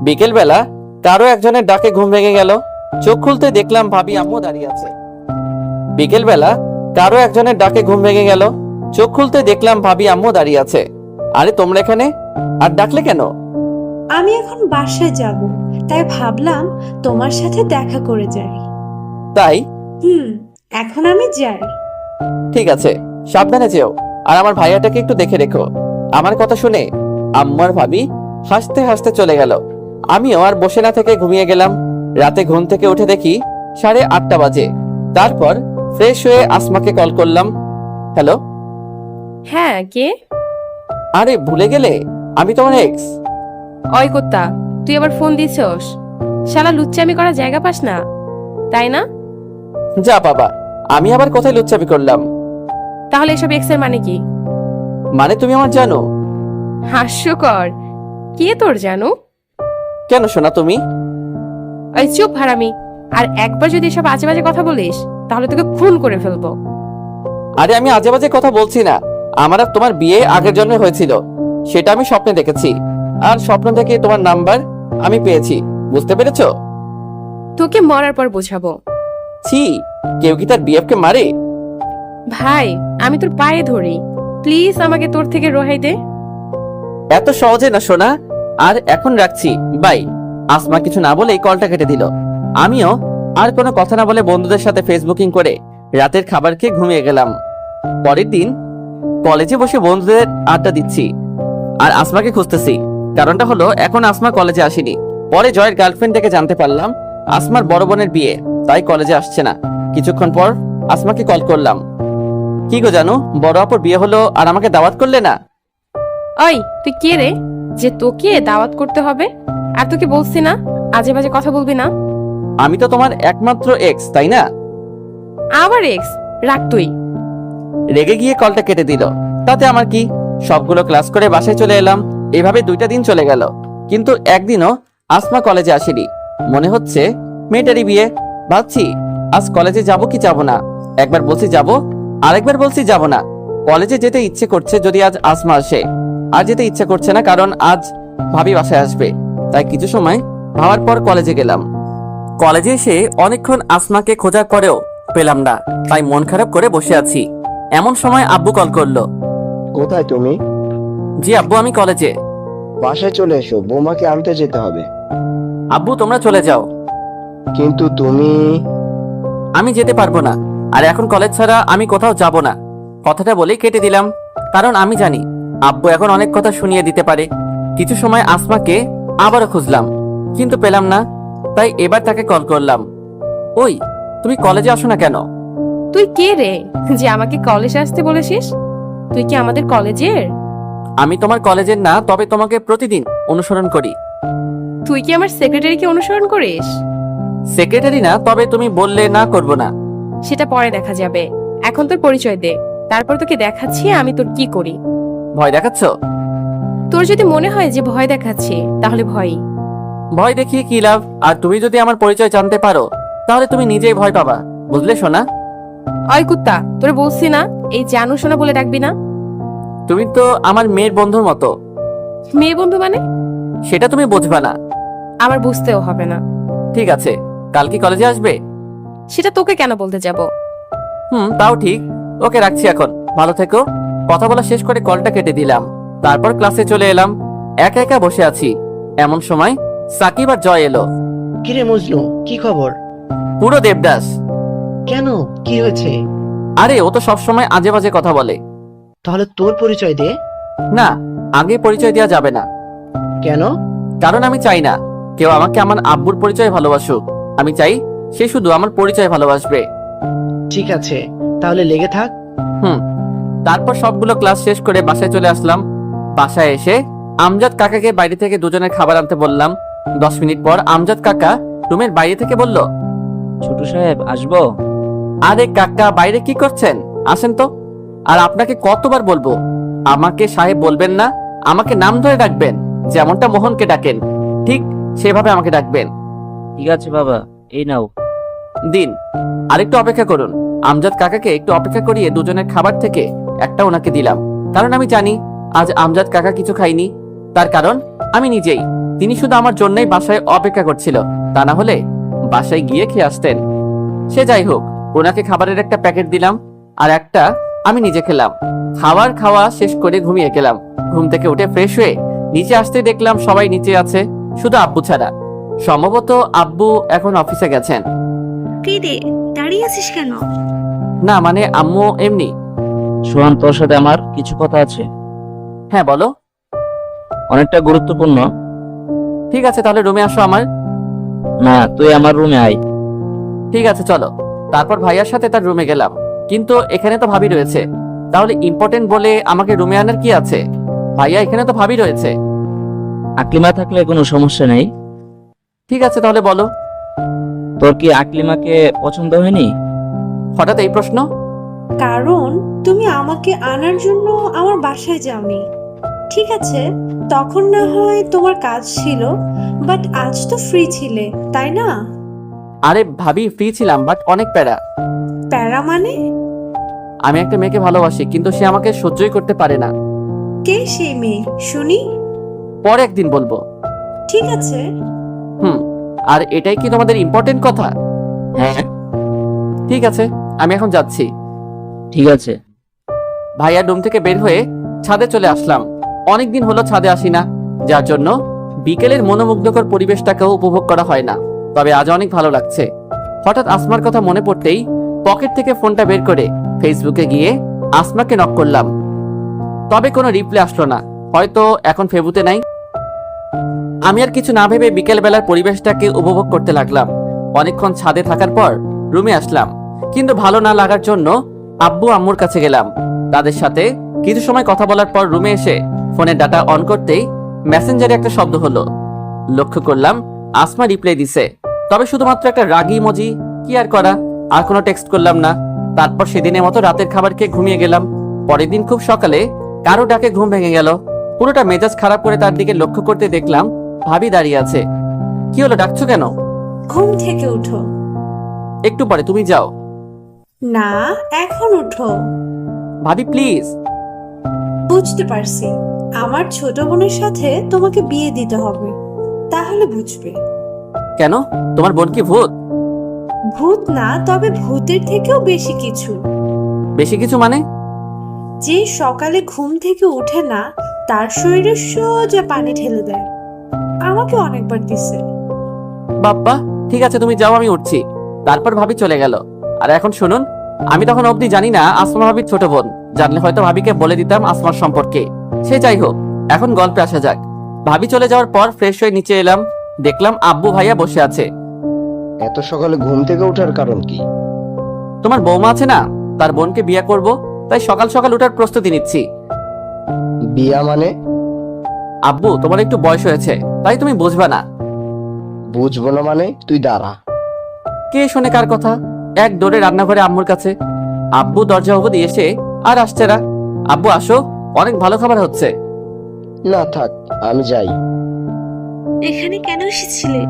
বিকেল বেলা কারো একজনের ডাকে ঘুম ভেঙে গেল। চোখ খুলতে দেখলাম ভাবি আম্মু দাঁড়িয়ে আছে। বিকেল বেলা কারো একজনের ডাকে ঘুম ভেঙে গেল। চোখ খুলতে দেখলাম ভাবি আম্মু দাঁড়িয়ে আছে। আরে তোমরা এখানে? আর ডাকলে কেন? আমি এখন বাসায় যাব, তাই ভাবলাম তোমার সাথে দেখা করে যাই। তাই? এখন আমি যাই। ঠিক আছে, সাবধানে যেও। আর আমার ভাইয়াটাকে একটু দেখে রেখো। আমার কথা শুনে আম্মু আর ভাবি হাসতে হাসতে চলে গেল। আমিও আর বসে না থেকে ঘুমিয়ে গেলাম। রাতে ঘুম থেকে উঠে দেখি 8:30 বাজে। তারপর ফ্রেশ হয়ে আসমাকে কল করলাম। হ্যালো। হ্যাঁ, কে? আরে ভুলে গেলে, আমি তোমার এক্স। ওই কুত্তা, তুই আবার ফোন দিছস? শালা লুচ্চামি করার জায়গা পাস না, তাই না? যা বাবা, আমি আবার কোথায় লুচ্চামি করলাম? তাহলে এসব এক্স এর মানে কি? মানে তুমি আমার জানো? হাস্যকর। কে তোর জানো? কেন শোনা তুমি? ওই চুপ হারামি। আর একবার যদি এসব আজে বাজে কথা বলিস তাহলে তোকে খুন করে ফেলবো। আরে আমি আজে বাজে কথা বলছি না। আমার আর তোমার বিয়ে আগের জন্মে হয়েছিল, সেটা আমি স্বপ্নে দেখেছি। আর স্বপ্ন থেকে তোমার নাম্বার আমি পেয়েছি, বুঝতে পেরেছো? তোকে মরার পর বোঝাবো। ছি, কেউ কি তার বিএফ কে মারে? ভাই, আমি তোর পায়ে ধরি, প্লিজ আমাকে তোর থেকে রেহাই দে। এত সহজে না সোনা। আর এখন রাখছি, বাই। আসমা কিছু না বলেই কলটা কেটে দিল। আমিও আর কোনো কথা না বলে বন্ধুদের সাথে ফেসবুকিং করে রাতের খাবার খেয়ে ঘুমিয়ে গেলাম। পরের দিন কলেজে বসে বন্ধুদের আড্ডা দিচ্ছি আর আসমাকে খুঁজতেছি। কারণটা হলো এখন আসমা কলেজে আসেনি। পরে জয়ের গার্লফ্রেন্ড থেকে জানতে পারলাম আসমার বড় বোনের বিয়ে, তাই কলেজে আসছে না। কিছুক্ষণ পর আসমাকে কল করলাম। কি গো জানো, বড় আপুর বিয়ে হলো আর আমাকে দাওয়াত করলে না? ওই তুই কে রে যে তোকে দাওয়াত করতে হবে? আর তোকে বলছি না আজে বাজে কথা বলবি না। আমি তো তোমার একমাত্র এক্স, তাই না? আবার এক্স? রাখ তুই। রেগে গিয়ে কলটা কেটে দিল। তাতে আমার কি, সবগুলো ক্লাস করে বাসায় চলে এলাম। এভাবে 2টা দিন চলে গেল, কিন্তু একদিনও আসমা কলেজে আসেনি। মনে হচ্ছে মেয়েটারই বিয়ে। ভাবছি আজ কলেজে যাব কি যাব না। একবার বলছি যাব, আরেকবার বলছি যাব না। কলেজে যেতে ইচ্ছে করছে যদি আজ আসমা আসে, আর যেতে ইচ্ছে করছে না কারণ আজ ভাবি বাসায় আসবে। তাই কিছু সময় ভাবার পর কলেজে গেলাম। কলেজে এসে অনেকক্ষণ আসমাকে খোঁজার পরেও পেলাম না, তাই মন খারাপ করে বসে আছি। এমন সময় আব্বু কল করলো। কোথায় তুমি? জি আব্বু, আমি কলেজে। বাসায় চলে এসো, বৌমাকে আনতে যেতে হবে। আব্বু তোমরা চলে যাও। কিন্তু তুমি... আমি যেতে পারবো না, আর এখন কলেজ ছাড়া আমি কোথাও যাব না। কথাটা বলেই কেটে দিলাম, কারণ আমি জানি আব্বু এখন অনেক কথা শুনিয়ে দিতে পারে। কিছু সময় আসমাকে আবারও খুঁজলাম, কিন্তু পেলাম না। তাই এবার তাকে কল করলাম। ওই, তুমি কলেজে আসো না কেন? তুই কে রে যে আমাকে কলেজে আসতে বলেছিস? তুই কি আমাদের কলেজের? আমি তোমার কলেজের না, তবে তোমাকে প্রতিদিন অনুসরণ করি। তুই কি আমার সেক্রেটারিকে অনুসরণ করিস? সেক্রেটারি না, তবে তুমি বললে না করব না। সেটা পরে দেখা যাবে। এখন তোর পরিচয় দে, তারপর তোকে দেখাচ্ছি আমি তোর কি করি। ভয় দেখাচ্ছ? তোর যদি মনে হয় যে ভয় দেখাচ্ছি তাহলে ভয়ই। ভয় দেখিয়ে কি লাভ? আর তুমি যদি আমার পরিচয় জানতে পারো তাহলে তুমি নিজেই ভয় পাবা, বুঝলে সোনা? ওই কুত্তা, তোরে বলছি না এই জানু সোনা বলে ডাকবি না। তুমি তো আমার মেয়ের বন্ধুর মতো। মেয়ে বন্ধু মানে? সেটা তুমি বুঝবা না। আমার বুঝতেও হবে না। ঠিক আছে, কাল কি কলেজে আসবে? সেটা তোকে কেন বলতে যাব? তাও ঠিক। ওকে, রাখছি এখন, ভালো থেকো। কথা বলা শেষ করে কলটা কেটে দিলাম। তারপর ক্লাসে চলে এলাম। একা একা বসে আছি। এমন সময় সাকিব আর জয় এলো। কিরে মজনু, কি খবর? পুরো দেবদাস। কেন, কি হয়েছে? আরে ও তো সবসময় আজে বাজে কথা বলে। তাহলে তোর পরিচয় দে। না, আগে পরিচয় দেওয়া যাবে না। কেন? কারণ আমি চাই না কেউ আমাকে আমার আব্বুর পরিচয় ভালোবাসুক। আমি চাই সে শুধু আমার পরিচয় ভালোবাসবে। ঠিক আছে, তাহলে লেগে থাক। তারপর সবগুলো ক্লাস শেষ করে বাসায় চলে আসলাম। বাসায় এসে আমজাদ কাকাকে বাইরে থেকে দুজনের খাবার আনতে বললাম। 10 মিনিট পর আমজাদ কাকা রুমের বাইরে থেকে বলল, ছোট সাহেব আসবো? আরে কাকা, বাইরে কি করছেন? আসেন তো। আর আপনাকে কতবার বলবো আমাকে সাহেব বলবেন না, আমাকে নাম ধরে ডাকবেন। যেমনটা মোহনকে ডাকেন ঠিক সেভাবে আমাকে ডাকবেন। ঠিক আছে বাবা, এই নাও। দিন, আরেকটু অপেক্ষা করুন। আমজাদ কাকাকে একটু অপেক্ষা করিয়ে দুজনের খাবার থেকে একটা ওনাকে দিলাম, কারণ আমি জানি আজ আমজাদ কাকা কিছু খাইনি। তার কারণ আমি নিজেই। তিনি শুধু আমার জন্যই বাসায় অপেক্ষা করছিল, তা না হলে বাসায় গিয়ে খেয়ে আসতেন। সে যাই হোক, ওনাকে খাবারের একটা প্যাকেট দিলাম আর একটা আমি নিজে খেলাম। খাওয়া শেষ করে ঘুমিয়ে গেলাম। ঘুম থেকে উঠে ফ্রেশ হয়ে নিচে আসতে দেখলাম সবাই নিচে আছে, শুধু আব্বু ছাড়া। সম্ভবত আব্বু এখন অফিসে গেছেন। কি রে, দাঁড়িয়ে আছিস কেন? না মানে আম্মু এমনি। সোহান, তোর সাথে আমার কিছু কথা আছে। হ্যাঁ বলো। অনেকটা গুরুত্বপূর্ণ। ঠিক আছে, তাহলে রুমে আসো আমার। না, তুই আমার রুমে আয়। ঠিক আছে চলো। তারপর ভাইয়ার সাথে তার রুমে গেলাম, কিন্তু এখানে তো ভাবি রয়েছে। তাহলে ইম্পর্টেন্ট বলে আমাকে রুমে আনার কি আছে? ভাইয়া, এখানে তো ভাবি রয়েছে। আকলিমা থাকলে কোনো সমস্যা নেই। ঠিক আছে তাহলে বলো। তোর কি আকলিমাকে পছন্দ হয়নি? হঠাৎ এই প্রশ্ন? কারণ তুমি আমাকে আনার জন্য আমার বাসায় যাওনি। ঠিক আছে, তখন না হয় তোমার কাজ ছিল, বাট আজ তো ফ্রি ছিলে, তাই না? আরে ভাবি, ফ্রি ছিলাম, বাট অনেক প্যারা। প্যারা মানে? আমি একটা মেয়েকে ভালোবাসি, কিন্তু সে আমাকে সহ্যই করতে পারে না। কে সেই মেয়ে শুনি? পরে একদিন বলবো। ঠিক আছে। আর এটাই কি তোমাদের ইম্পর্টেন্ট কথা? হ্যাঁ, ঠিক আছে, আমি এখন যাচ্ছি। ঠিক আছে। ভাইয়া রুম থেকে বের হয়ে ছাদে চলে আসলাম। অনেকদিন হলো ছাদে আসি না, যার জন্য বিকেলের মনোমুগ্ধকর পরিবেশটাকেও উপভোগ করা হয় না। তবে আজ অনেক ভালো লাগছে। হঠাৎ আসমার কথা মনে পড়তেই পকেট থেকে ফোনটা বের করে ফেসবুকে গিয়ে আসমাকে নক করলাম। তবে কোনো রিপ্লাই আসলো না, হয়তো এখন ফেবুতে নাই। আমি আর কিছু না ভেবে বিকেল বেলার পরিবেশটাকে উপভোগ করতে লাগলাম। অনেকক্ষণ ছাদে থাকার পর রুমে আসলাম, কিন্তু ভালো না লাগার জন্য আব্বু আম্মুর কাছে গেলাম। তাদের সাথে কিছু সময় কথা বলার পর রুমে এসে ফোনের ডাটা অন করতেই মেসেঞ্জারে একটা শব্দ হলো। লক্ষ্য করলাম আসমা রিপ্লাই দিছে, তবে শুধুমাত্র একটা রাগী ইমোজি। কি আর করা, আর কোনো টেক্সট করলাম না। তারপর সেদিনের মতো রাতের খাবার খেয়ে ঘুমিয়ে গেলাম। পরের দিন খুব সকালে কারো ডাকে ঘুম ভেঙে গেল। পুরোটা মেজাজ খারাপ করে তার দিকে লক্ষ্য করতে দেখলাম ভাবি দাঁড়িয়ে আছে। কি হলো, ডাকছো কেন? ঘুম থেকে উঠো। একটু পরে, তুমি যাও। না, এখন উঠো। ভাবি প্লিজ। বুঝতে পারছি, আমার ছোট বোনের সাথে তোমাকে বিয়ে দিতে হবে, তাহলে বুঝবে। কেন, তোমার বোন কি ভূত? ভূত না, তবে ভূতের থেকেও বেশি কিছু। বেশি কিছু মানে? যে সকালে ঘুম থেকে উঠে না, তার শরীরে সোজা পানি ঢেলে দেয়। আমাকে অনেকবার দিছে। বাপ্পা, ঠিক আছে তুমি যাও, আমি উঠছি। তারপর ভাবি চলে গেল। আর এখন শুনুন, আমি তখন অবধি জানি না আসমা ভাবির ছোট বোন। জানলে হয়তো ভাবিকে বলে দিতাম আসমার সম্পর্কে। সে যাই হোক, এখন গল্পে আসা যাক। ভাবি চলে যাওয়ার পর ফ্রেশ হয়ে নিচে এলাম। দেখলাম আব্বু ভাইয়া বসে আছে। এত সকালে ঘুম থেকে ওঠার কারণ কি? তোমার বৌমা আছে না, তার বোনকে বিয়ে করব, তাই সকাল সকাল উঠার প্রস্তুতি নিচ্ছি। বিয়া মানে? আব্বু, তোমার একটু বয়স হয়েছে, তাই তুমি বুঝবা না। বুঝবো না মানে? তুই দাঁড়া। কে শোনে কার কথা? এক দৌড়ে রান্নাঘরে আম্মুর কাছে। আব্বু দরজা অবধি এসে আর আসছে না। আব্বু আসো, অনেক ভালো খাবার হচ্ছে। না থাক, আমি যাই। এখানে কেন এসেছিলে?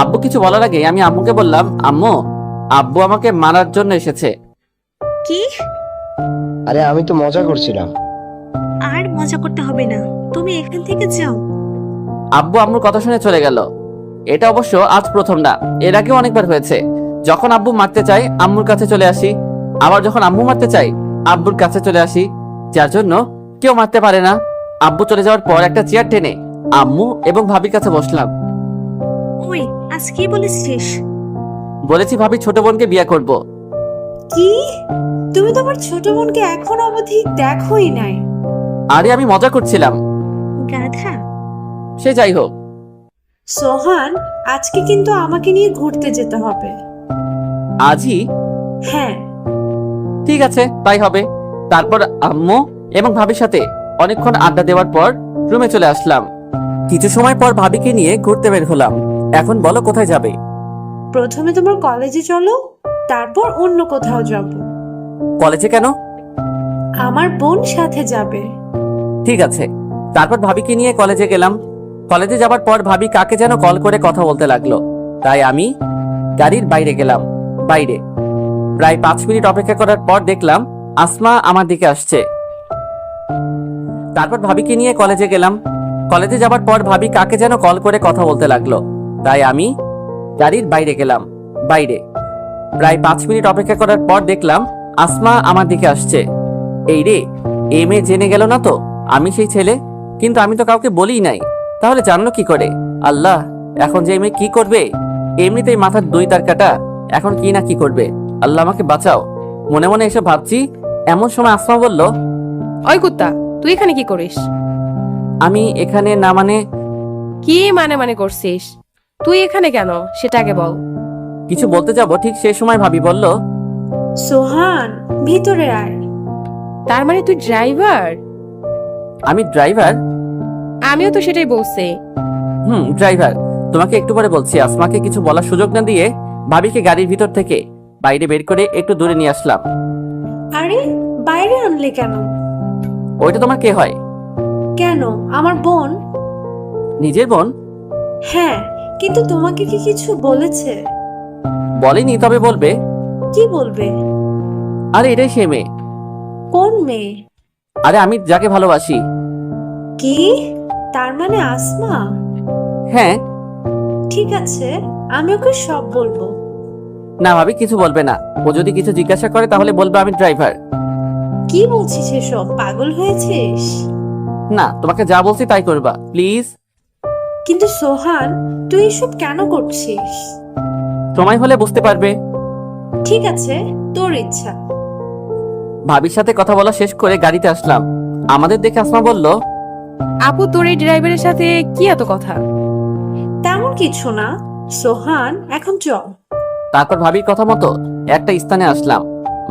আব্বু কিছু বলার আগে আমি আম্মুকে বললাম, আম্মু, আব্বু আমাকে মারার জন্য এসেছে। কি? আরে আমি তো মজা করছিলাম। আর মজা করতে হবে না, তুমি এখান থেকে যাও। আব্বু আম্মুর কথা শুনে চলে গেল। এটা অবশ্য আজ প্রথম না, এর আগেও অনেকবার হয়েছে। যখন আব্বু মারতে চাই আম্মুর কাছে চলে আসি, আবার যখন আম্মু মারতে চাই আব্বুর কাছে চলে আসি, যার জন্য কেউ মারতে পারে না। আব্বু চলে যাওয়ার পর একটা চেয়ার টেনে আম্মু এবং ভাবির কাছে বসলাম। ওই, আজ কি বলেছিস? বলেছি ভাবি ছোট বোনকে বিয়ে করব। কি? তুমি তোমার ছোট বোনকে এখন অবধি দেখোই নাই? আরে আমি মজা করছিলাম। গাধা। সে যাই হোক। সোহান, আজকে কিন্তু আমাকে নিয়ে ঘুরতে যেতে হবে। আজই? হ্যাঁ। ঠিক আছে, তাই হবে। তারপর আম্মু এবং ভাবির সাথে অনেকক্ষণ আড্ডা দেওয়ার পর রুমে চলে আসলাম। কিছু সময় পর ভাবিকে নিয়ে ঘুরতে বের হলাম। এখন বলো কোথায় যাবে? প্রথমে তোমার কলেজে চলো, তারপর অন্য কোথাও যাব। কলেজে কেন? আমার বোন সাথে যাবে। ঠিক আছে। তারপর ভাবিকে নিয়ে কলেজে গেলাম। কলেজে যাবার পর ভাবি কাকে যেন কল করে কথা বলতে লাগলো, তাই আমি গাড়ির বাইরে গেলাম। বাইরে প্রায় 5 মিনিট অপেক্ষা করার পর দেখলাম আসমা আমার দিকে আসছে। তারপর ভাবিকে নিয়ে কলেজে গেলাম। কলেজে যাবার পর ভাবি কাকে যেন কল করে কথা বলতে লাগলো, তাই আমি গাড়ির বাইরে গেলাম। বাইরে প্রায় 5 মিনিট অপেক্ষা করার পর দেখলাম আসমা আমার দিকে আসছে। এই রে, এই মেয়ে জেনে গেল না তো আমি সেই ছেলে? কিন্তু আমি তো কাউকে বলিই নাই, তাহলে জানলো কি করে? আল্লাহ, এখন যে মেয়ে কি করবে? এমনিতেই মাথার 2 তার কাটা, এখন কি না কি করবে। আল্লাহ আমাকে বাঁচাও। মনে মনে এসে ভাবছি, এমন সময় আসমা বলল, ওই কুত্তা, তুই এখানে কি করিস? আমি এখানে না মানে? কি মানে করছিস? তুই এখানে কেন সেটা আগে বল। কিছু বলতে যাব, ঠিক সেই সময় ভাবি বলল, সোহান, ভিতরে আয়। তার মানে তুই ড্রাইভার? আমি ড্রাইভার? আমিও তো সেটাই বলছি। ড্রাইভার। তোমাকে একটু পরে বলছি। আসমাকে কিছু বলার সুযোগ না দিয়ে ভাবিকে গাড়ির ভিতর থেকে বাইরে বের করে একটু দূরে নিয়ে আসলাম। আরে, বাইরে আনলে কেন? ওইটা তোমার কে হয়? কেন, আমার বোন? নিজের বোন? হ্যাঁ, কিন্তু তোমাকে কি কিছু বলেছে? বলেনি, তবে বলবে। কি বলবে? আরে এটাই সে মেয়ে। কোন মেয়ে? আরে আমি যাকে ভালোবাসি। কি? তার মানে আসমা? হ্যাঁ। ঠিক আছে, আমি ওকে সব বলবো। না ভাবি, কিছু বলবে না। ও যদি কিছু জিজ্ঞাসা করে তাহলে বলবে আমি ড্রাইভার। কি বলছিস এসব? পাগল হয়েছিস? না, তোমাকে যা বলছি তাই করবা প্লিজ। কিন্তু সোহান, তুই এসব কেন করছিস? সময় হলে বুঝতে পারবে। ঠিক আছে, তোর ইচ্ছা। ভাবির সাথে কথা বলা শেষ করে গাড়িতে আসলাম। আমাদের দেখে আসমা বলল, আপু, তোর এই ড্রাইভারের সাথে কি এত কথা? তেমন কিছু না সোহান, এখন চল। তারপর ভাবির কথা মতো একটা স্থানে আসলাম।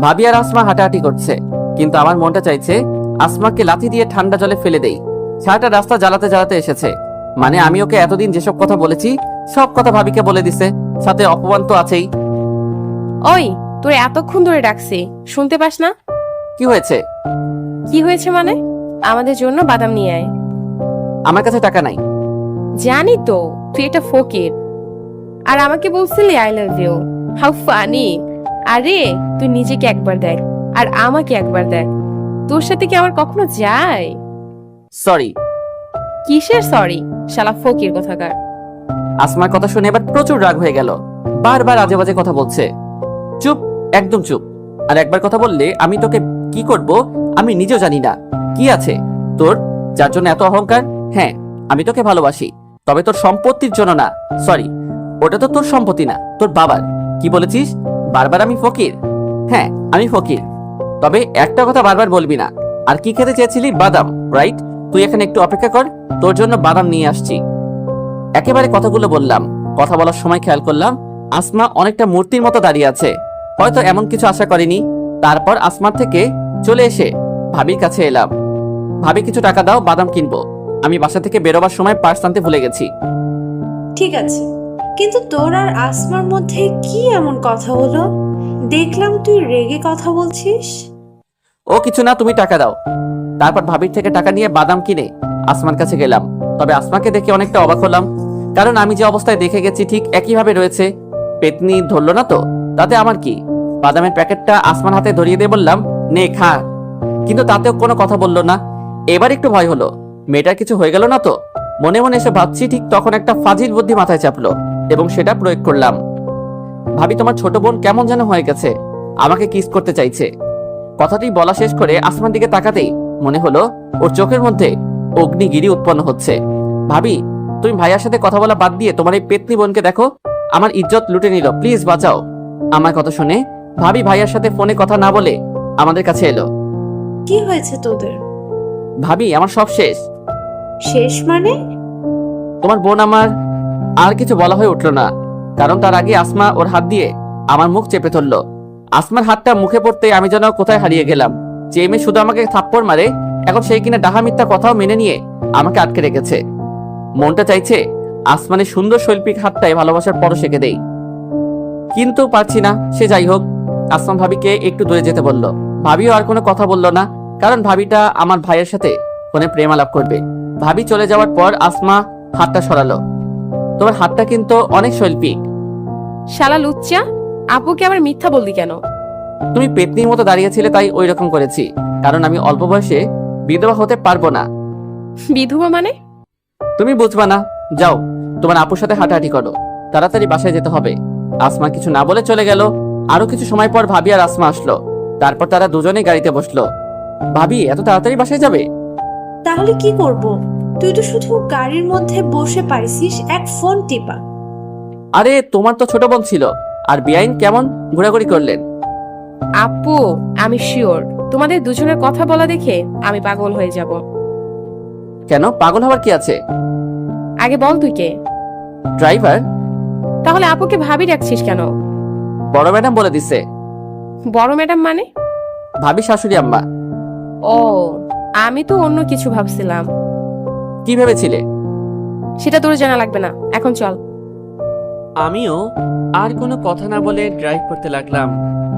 ভাবি আর আসমা হাঁটাহাঁটি করছে, কিন্তু আমার মনটা চাইছে আসমাকে লাথি দিয়ে ঠান্ডা জলে ফেলে দেই। সারাটা রাস্তা জ্বালাতে জ্বালাতে এসেছে। মানে আমি ওকে এতদিন যেসব কথা বলেছি সব কথা ভাবিকে বলে দিছে, সাথে অপমান তো আছেই। ওই, তোর এতক্ষণ ধরে ডাকছি, শুনতে পাস না? কি হয়েছে? কি হয়েছে মানে? আমাদের জন্য বাদাম নিয়ে আয়। আমার কাছে টাকা নাই। জানি তো, তুই একটা ফকির। আর আমাকে বলছিলি I love you. How funny. আরে তুই নিজেকে একবার দেখ, আর আমাকে একবার দেখ। তোর সাথে কি আমার কখনো যায়? সরি। কিসের সরি? শালা ফকির কোথাকার। আসমার কথা শুনে এবার প্রচুর রাগ হয়ে গেল। বারবার আজে বাজে কথা বলছে। চুপ, একদম চুপ। আর একবার কথা বললে আমি তোকে কি করব আমি নিজেও জানি না। কি আছে তোর যার জন্য এত অহংকার? হ্যাঁ, আমি তোকে ভালোবাসি, তবে তোর সম্পত্তির জন্য না। সরি, ওটা তো তোর সম্পত্তি না, তোর বাবার। কি বলেছিস? বারবার আমি ফকির? হ্যাঁ, আমি ফকির, তবে একটা কথা বারবার বলবি না। আর কি খেতে চেয়েছিলি? বাদাম, রাইট? তুই এখানে একটু অপেক্ষা কর, তোর জন্য বাদাম নিয়ে আসছি। একেবারে কথাগুলো বললাম। কথা বলার সময় খেয়াল করলাম আসমা অনেকটা মূর্তির মতো দাঁড়িয়ে আছে। হয়তো এমন কিছু আশা করিনি। তারপর আসমার থেকে চলে এসে ভাবির কাছে এলাম। ভাবি, কিছু টাকা দাও, বাদাম কিনবো। আমি বাসা থেকে বেরোবার সময় পার্স আনতে ভুলে গেছি। ঠিক আছে, কিন্তু তোর আর আসমার মধ্যে কি এমন কথা হলো? দেখলাম তুই রেগে কথা বলছিস। ও কিছু না, তুমি টাকা দাও। তারপর ভাবির থেকে টাকা নিয়ে বাদাম কিনে আসমার কাছে গেলাম। তবে আসমাকে দেখে অনেকটা অবাক হলাম, কারণ আমি যে অবস্থায় দেখে গেছি ঠিক একইভাবে রয়েছে। পেতনি ধরলো না তো, তাতে আমার কি? বাদামের প্যাকেটটা আসমার হাতে ধরিয়ে দিয়ে বললাম, নে খা। কিন্তু তাতেও কোনো কথা বললো না। এবার একটু ভয় হলো, মেয়েটার কিছু হয়ে গেল না তো। মনে মনে এসে ভাবছি, ঠিক তখন একটা ফাজিল বুদ্ধি মাথায় চাপলো এবং সেটা প্রয়োগ করলাম। ভাবি, তোমার ছোট বোন কেমন যেন হয়ে গেছে, আমাকে কিস করতে চাইছে। কথাটি বলা শেষ করে আসমান দিকে তাকাতেই মনে হলো ওর চোখের মধ্যে অগ্নিগিরি উৎপন্ন হচ্ছে। ভাবি, তুমি ভাইয়ার সাথে কথা বলা বাদ দিয়ে তোমার এই পেতনি বোনকে দেখো, আমার ইজ্জত লুটে নিল, প্লিজ বাঁচাও। আমার কথা শুনে ভাবি ভাইয়ার সাথে ফোনে কথা না বলে আমাদের কাছে এলো। কি হয়েছে তোদের? ভাবি, আমার সব শেষ। শেষ মানে? তোমার বোন আমার আর কিছু বলা হয়ে উঠলো না, কারণ তার আগে আসমা ওর হাত দিয়ে আমার মুখ চেপে ধরলো। আসমার হাতটা মুখে পড়তে আমি যেন কোথায় হারিয়ে গেলাম। যে মেয়ে শুধু আমাকে থাপ্পড় মারে, এখন সেই কিনা ডাহা মিথ্যা কথাও মেনে নিয়ে আমাকে আটকে রেখেছে। মনটা চাইছে আসমানের সুন্দর শৈল্পিক হাতটায় ভালোবাসার পরশ এঁকে দেই, কিন্তু পারছি না। সে যাই হোক, আসমান ভাবিকে একটু দূরে যেতে বলল। ভাবিও আর কোনো কথা বলল না, কারণ ভাবিটা আমার ভাইয়ের সাথে ফোনে প্রেম আলাপ করবে। ভাবি চলে যাওয়ার পর আসমা হাতটা সরালো। তোমার হাতটা কিন্তু অনেক শৈল্পিক। শালা লুচ্চা, আপুকে আবার মিথ্যা বললি কেন? তুমি পেতনির মতো দাঁড়িয়েছিলে তাই ওই রকম করেছি, কারণ আমি অল্প বয়সে বিধবা হতে পারবো না। বিধবা মানে? তুমি বুঝবা না। যাও, তোমার আপুর সাথে হাঁটাহাঁটি করো, তাড়াতাড়ি বাসায় যেতে হবে। আসমা কিছু না বলে চলে গেল। আরো কিছু সময় পর ভাবি আর আসমা আসলো। তারপর তারা দুজনেই গাড়িতে বসলো। ভাবি, এত তাড়াতাড়ি বাসায় যাবে? তাহলে কি করব? তুই তো শুধু গাড়ির মধ্যে বসে পাইছিস এক ফোন টিপা। আরে তোমার তো ছোট বোন ছিল, আর বেআইন কেমন ঘোরাঘুরি করলেন। আপু, আমি শিওর তোমাদের দুজনের কথা বলা দেখে আমি পাগল হয়ে যাব। কেন, পাগল হওয়ার কি আছে? আগে বল তুই কে? ড্রাইভার। তাহলে আপুকে ভাবি ডাকছিস কেন? বড় ম্যাডাম বলে দিছে। বড় ম্যাডাম মানে? ভাবি শাশুড়ি আম্মা। ও, আমি তো অন্য কিছু ভাবছিলাম। কি ভেবেছিলে? সেটা তোর জানা লাগবে না, এখন চল। আমিও আর কোনো কথা না বলে ড্রাইভ করতে লাগলাম।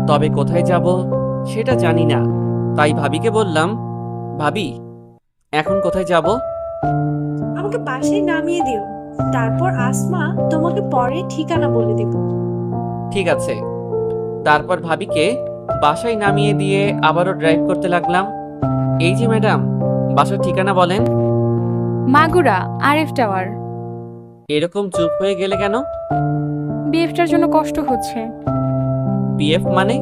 তবে কোথায় যাব সেটা জানি না, তাই ভাবিকে বললাম, ভাবি এখন কোথায় যাব? আমাকে বাসায় নামিয়ে দিও, তারপর আসমা তোমাকে পরে ঠিকানা বলে দিব। ঠিক আছে। তারপর ভাবিকে বাসায় নামিয়ে দিয়ে আবারও ড্রাইভ করতে লাগলাম। এই যে ম্যাডাম, বাসার ঠিকানা বলেন। Magura RF tower. এরকম চুপ হয়ে গেলে কেন? বিএফটার জন্য কষ্ট হচ্ছে। বিএফ মানে?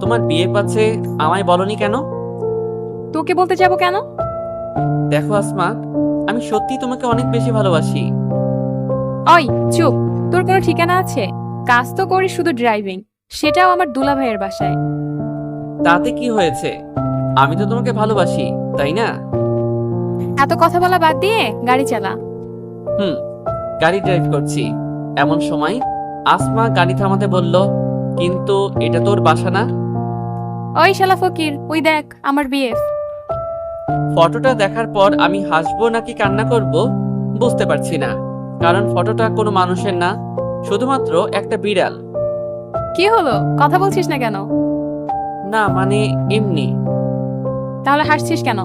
তোমার বিএফ আছে, আমায় বলনি কেন? তোকে বলতে যাব কেন? দেখো আসমা, আমি সত্যি তোমাকে অনেক বেশি ভালোবাসি। ওই চুপ, তোর কোনো ঠিকানা আছে? কাজ তো করি শুধু ড্রাইভিং, সেটাও আমার দুলা ভাইয়ের বাসায়। তাতে কি হয়েছে? আমি তো তোমাকে ভালোবাসি, তাই না? এত কথা বলা বাদ দিয়ে গাড়ি চালা। গাড়ি ড্রাইভ করছি, এমন সময় আসমা গাড়ি থামাতে বলল, কিন্তু এটা তোর বাসা না। ওই শালা ফকির, ওই দেখ আমার বিএফ। ফটোটা দেখার পর আমি হাসবো নাকি কান্না করব বুঝতে পারছি না, কারণ ফটোটা কোনো মানুষের না, শুধুমাত্র একটা বিড়াল। কি হলো, কথা বলছিস না কেন? না মানে এমনি। তাহলে হাসছিস কেন?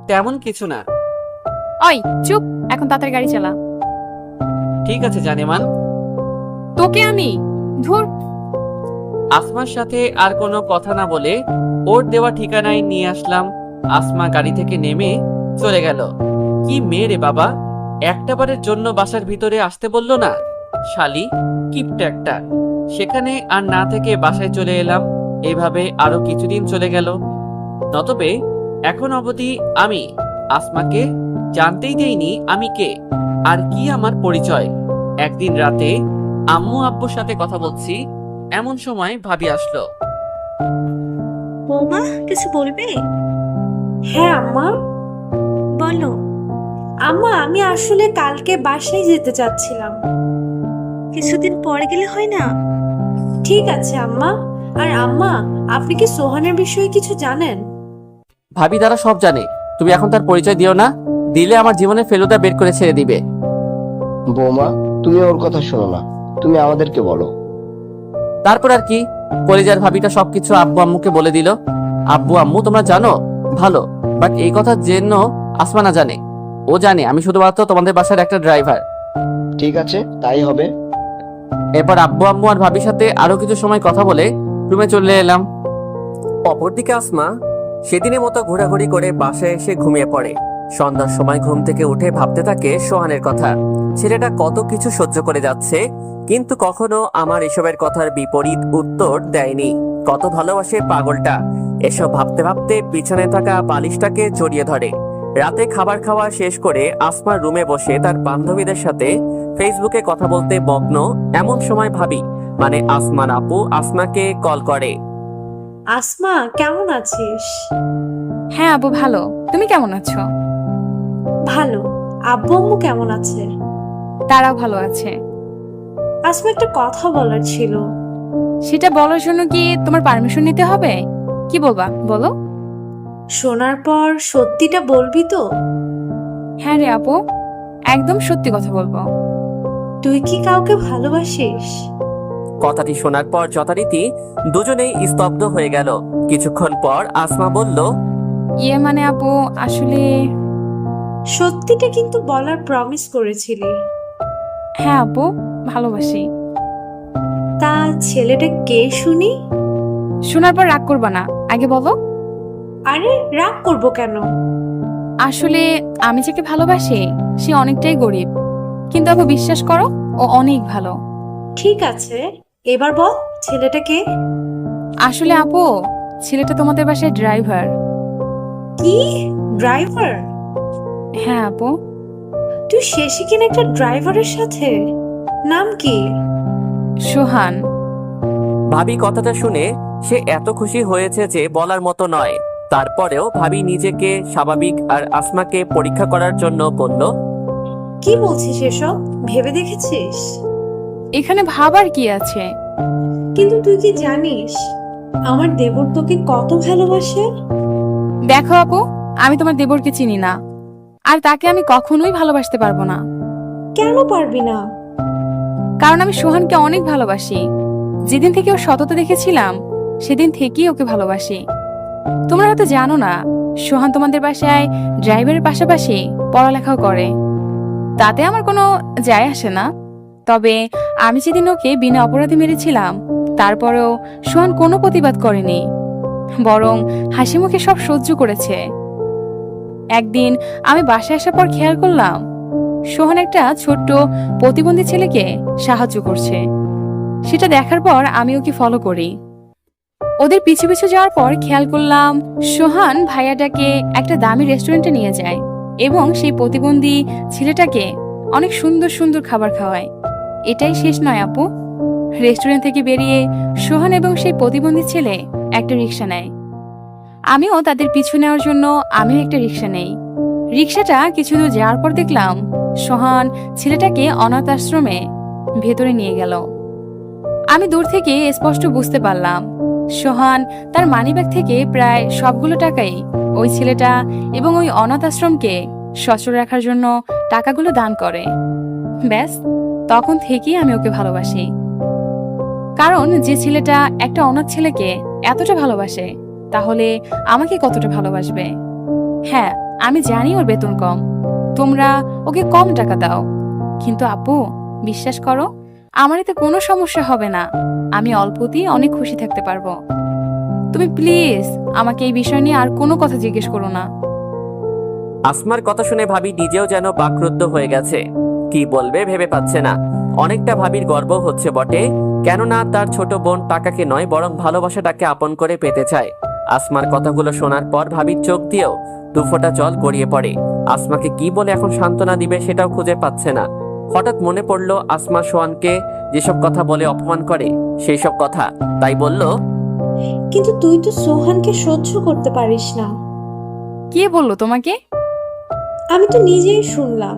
তেমন কিছু না। ওই চুপ, এখন তাড়াতাড়ি গাড়ি চালা। ঠিক আছে জানেমান। তোকে আমি ধুর। আসমার সাথে আর কোনো কথা না বলে ওর দেওয়া ঠিকানায় নিয়ে আসলাম। আসমা গাড়ি থেকে নেমে চলে গেল। কি মেয়ে রে বাবা, একটা বারের জন্য বাসার ভিতরে আসতে বললো না। শালি কিপটা একটা। সেখানে আর না থেকে বাসায় চলে এলাম। এভাবে আরো কিছুদিন চলে গেল। নতবে এখন অবধি আমি আসমাকে জানতেই দেইনি আমি কে আর কি আমার পরিচয়। একদিন রাতে আম্মু আব্বুর সাথে কথা বলছি, এমন সময় ভাবি আসলো। বৌমা কিছু বলবে? হ্যাঁ আম্মা। বলো। আম্মা আমি আসলে কালকে বাসায় যেতে চাচ্ছিলাম। কিছুদিন পরে গেলে হয় না? ঠিক আছে আম্মা। আর আম্মা, আপনি কি সোহানের বিষয়ে কিছু জানেন? ভাবি তারা সব জানে, তুমি এখন তার পরিচয় দিও না, দিলে আমার জীবনে ফেলুদা বের করে ছেড়ে দিবে। বৌমা, তুমি ওর কথা শোনো না, তুমি আমাদেরকে বলো। তারপর আর কি, কলিজার ভাবিটা সবকিছু আব্বু আম্মুকে বলে দিল। আব্বু আম্মু তোমরা জানো ভালো, বাট এই কথা যেন আসমা না জানে। ও জানে আমি শুধুমাত্র তোমাদের বাসার একটা ড্রাইভার। ঠিক আছে, তাই হবে। এরপর আব্বু আম্মু আর ভাবির সাথে আরো কিছু সময় কথা বলে রুমে চলে এলাম। অপরদিকে আসমা সেদিনের মতো ঘোরাঘুরি করে বাসায় এসে ঘুমিয়ে পড়ে। সন্ধ্যার সময় ঘুম থেকে উঠে ভাবতে থাকে সোহানের কথা। ছেলেটা কত কিছু সহ্য করে যাচ্ছে, কিন্তু কখনো আমার এসবের কথার বিপরীত উত্তর দেয়নি। কত ভালোবাসে পাগলটা। এসব ভাবতে ভাবতে পিছনে থাকা বালিশটাকে জড়িয়ে ধরে। রাতে খাবার খাওয়া শেষ করে আসমা রুমে বসে তার বান্ধবীদের সাথে ফেসবুকে কথা বলতে মগ্ন। এমন সময় ভাবি মানে আসমার আপু আসমাকে কল করে। আসমা কেমন আছিস? হ্যাঁ আব্বু ভালো, তুমি কেমন আছো? ভালো। আব্বু আম্মু কেমন আছে? তারাও ভালো আছে। আসমা একটা কথা বলার ছিল। সেটা বলার জন্য কি তোমার পারমিশন নিতে হবে? কি বলবা বলো। শোনার পর সত্যিটা বলবি তো? হ্যাঁ রে আপু, একদম সত্যি কথা বলবো। তুই কি কাউকে ভালোবাসিস? কথাটি শোনার পর যথারীতি দুজনেই স্তব্ধ হয়ে গেল। কিছুক্ষণ পর আসমা বলল, ইয়ে মানে আপু আসলে। সত্যিটা কিন্তু বলার প্রমিস করেছিলি। হ্যাঁ আপু, ভালোবাসি। তা ছেলেটা কে শুনি? শোনার পর রাগ করবা না, আগে বলো। আরে রাগ করব কেন? আসলে আমি যাকে ভালোবাসি সে অনেকটাই গরিব, কিন্তু আপু বিশ্বাস করো ও অনেক ভালো। ঠিক আছে, এবার বল ছেলেটা কে? আসলে আপু ছেলেটা তোমাদের বাসায় ড্রাইভার। কি? ড্রাইভার? হ্যাঁ আপু। তুই শেষে কিনা একটা ড্রাইভারের সাথে? নাম কি? সোহান। ভাবি কথাটা শুনে সে এত খুশি হয়েছে যে বলার মতো নয়। তারপরেও ভাবি নিজেকে স্বাভাবিক আর আসমাকে পরীক্ষা করার জন্য বলল, কি বলছিস এসব? ভেবে দেখেছিস? এখানে ভাবার কি আছে? কিন্তু তুই কি জানিস আমার দেবর তোকে কত ভালোবাসে? দেখো আপু, আমি তোমার দেবরকে চিনি না, আর তাকে আমি কখনোই ভালোবাসতে পারবো না। কেন পারবি না? কারণ আমি সোহানকে অনেক ভালোবাসি। যেদিন থেকে ওর সততা দেখেছিলাম সেদিন থেকেই ওকে ভালোবাসি। তোমরা হয়তো জানো না, সোহান তোমাদের বাসায় ড্রাইভারের পাশাপাশি পড়ালেখাও করে। তাতে আমার কোনো যায় আসে না। তবে আমি যেদিন ওকে বিনা অপরাধে মেরেছিলাম, তারপরেও সোহান কোনো প্রতিবাদ করেনি, বরং হাসি মুখে সব সহ্য করেছে। একদিন আমি বাসায় আসার পর খেয়াল করলাম সোহান একটা ছোট্ট প্রতিবন্ধী ছেলেকে সাহায্য করছে। সেটা দেখার পর আমি ওকে ফলো করি। ওদের পিছু পিছু যাওয়ার পর খেয়াল করলাম সোহান ভাইয়াটাকে একটা দামি রেস্টুরেন্টে নিয়ে যায় এবং সেই প্রতিবন্ধী ছেলেটাকে অনেক সুন্দর সুন্দর খাবার খাওয়ায়। এটাই শেষ নয় আপু, রেস্টুরেন্ট থেকে বেরিয়ে সোহান এবং সেই প্রতিবন্ধী ছেলে একটা রিক্সা নেয়। আমিও তাদের পিছু নেওয়ার জন্য আমিও একটা রিক্সা নেই। রিক্সাটা কিছু দূর যাওয়ার পর দেখলাম সোহান ছেলেটাকে অনাথ আশ্রমে ভেতরে নিয়ে গেল। আমি দূর থেকে স্পষ্ট বুঝতে পারলাম সোহান তার মানিব্যাগ থেকে প্রায় সবগুলো টাকাই ওই ছেলেটা এবং ওই অনাথ আশ্রমকে সচল রাখার জন্য টাকাগুলো দান করে। ব্যাস, তখন থেকেই আমি ওকে ভালোবাসি। কারণ যে ছেলেটা একটা অনাথ ছেলেকে এতটা ভালোবাসে, তাহলে আমাকে কতটা ভালোবাসবে। হ্যাঁ, আমি জানি ওর বেতন কম, তোমরা ওকে কম টাকা দাও, কিন্তু আপু বিশ্বাস করো, আমার এতে কোনো সমস্যা হবে না। আমি অল্পতেই অনেক খুশি থাকতে পারবো। তুমি প্লিজ আমাকে এই বিষয় নিয়ে আর কোনো কথা জিজ্ঞেস করো না। আসমার কথা শুনে ভাবি নিজেও যেন বাকরুদ্ধ হয়ে গেছে। কি বলবে ভেবে পাচ্ছে না। অনেকটা ভাবির গর্ব হচ্ছে বটে, কেননা তার ছোট বোন টাকাকে নয় বরং ভালোবাসাটাকে আপন করে পেতে চায়। আসমার কথাগুলো শোনার পর ভাবির চোখ দিয়েও দুফোঁটা জল গড়িয়ে পড়ে। আসমাকে কি বলে এখন সান্ত্বনা দিবে সেটাও খুঁজে পাচ্ছে না। হঠাৎ মনে পড়লো আসমা সোহানকে যেসব কথা বলে অপমান করে সেই সব কথা, তাই বলল, কিন্তু তুই তো সোহানকে সহ্য করতে পারিস না। কে বললো তোমাকে? আমি তো নিজেই শুনলাম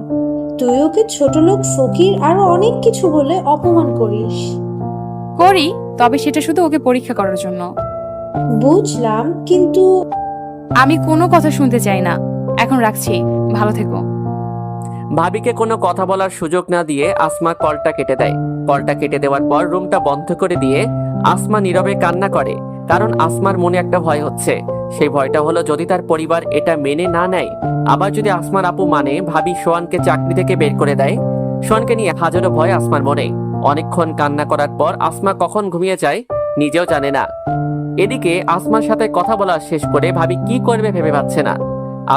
তুই ওকে ছোট লোক, ফকির আরো অনেক কিছু বলে অপমান করিস। করি, তবে সেটা শুধু ওকে পরীক্ষা করার জন্য। বুঝলাম, কিন্তু আমি কোনো কথা শুনতে চাই না। এখন রাখছি, ভালো থেকো। ভাবিকে কোনো কথা বলার সুযোগ না দিয়ে আসমা কলটা কেটে দেয়। কলটা কেটে দেওয়ার পর রুমটা বন্ধ করে দিয়ে আসমা নীরবে কান্না করে। কারণ আসমার মনে একটা ভয় হচ্ছে। সেই ভয়টা হলো যদি তার পরিবার এটা মেনে না নেয়, আবার যদি আসমার আপু মানে ভাবি সোহানকে চাকরি থেকে বের করে দেয়। সোহানকে নিয়ে হাজারো ভয় আসমার মনে। অনেকক্ষণ কান্না করার পর আসমা কখন ঘুমিয়ে যায় নিজেও জানে না। এদিকে আসমার সাথে কথা বলা শেষ করে ভাবি কি করবে ভেবে পাচ্ছে না।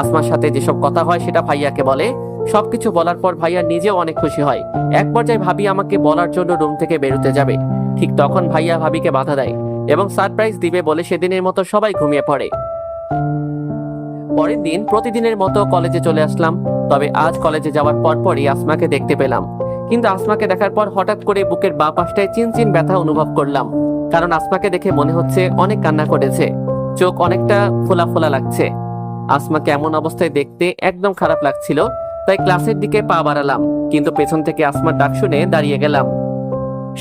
আসমার সাথে যেসব কথা হয় সেটা ভাইয়াকে বলে। সবকিছু বলার পর ভাইয়া নিজেও অনেক খুশি হয়। এক পর্যায়ে ভাবি আমাকে বলার জন্য রুম থেকে বেরোতে যাবে, ঠিক তখন ভাইয়া ভাবিকে বাধা দেয় এবং সারপ্রাইজ দিবে বলে সেদিনের মতো সবাই ঘুমিয়ে পড়ে। পরের দিন প্রতিদিনের মতো কলেজে চলে আসলাম। তবে আজ কলেজে যাওয়ার পরপরই আসমাকে দেখতে পেলাম। কিন্তু আসমাকে দেখার পর হঠাৎ করে বুকের বাঁ পাশটায় চিনচিন ব্যথা অনুভব করলাম। কারণ আসমাকে দেখে মনে হচ্ছে অনেক কান্না করেছে, চোখ অনেকটা ফোলা ফোলা লাগছে। আসমাকে এমন অবস্থায় দেখতে একদম খারাপ লাগছিল, তাই ক্লাসের দিকে পা বাড়ালাম, কিন্তু পেছন থেকে আসমার ডাক শুনে দাঁড়িয়ে গেলাম।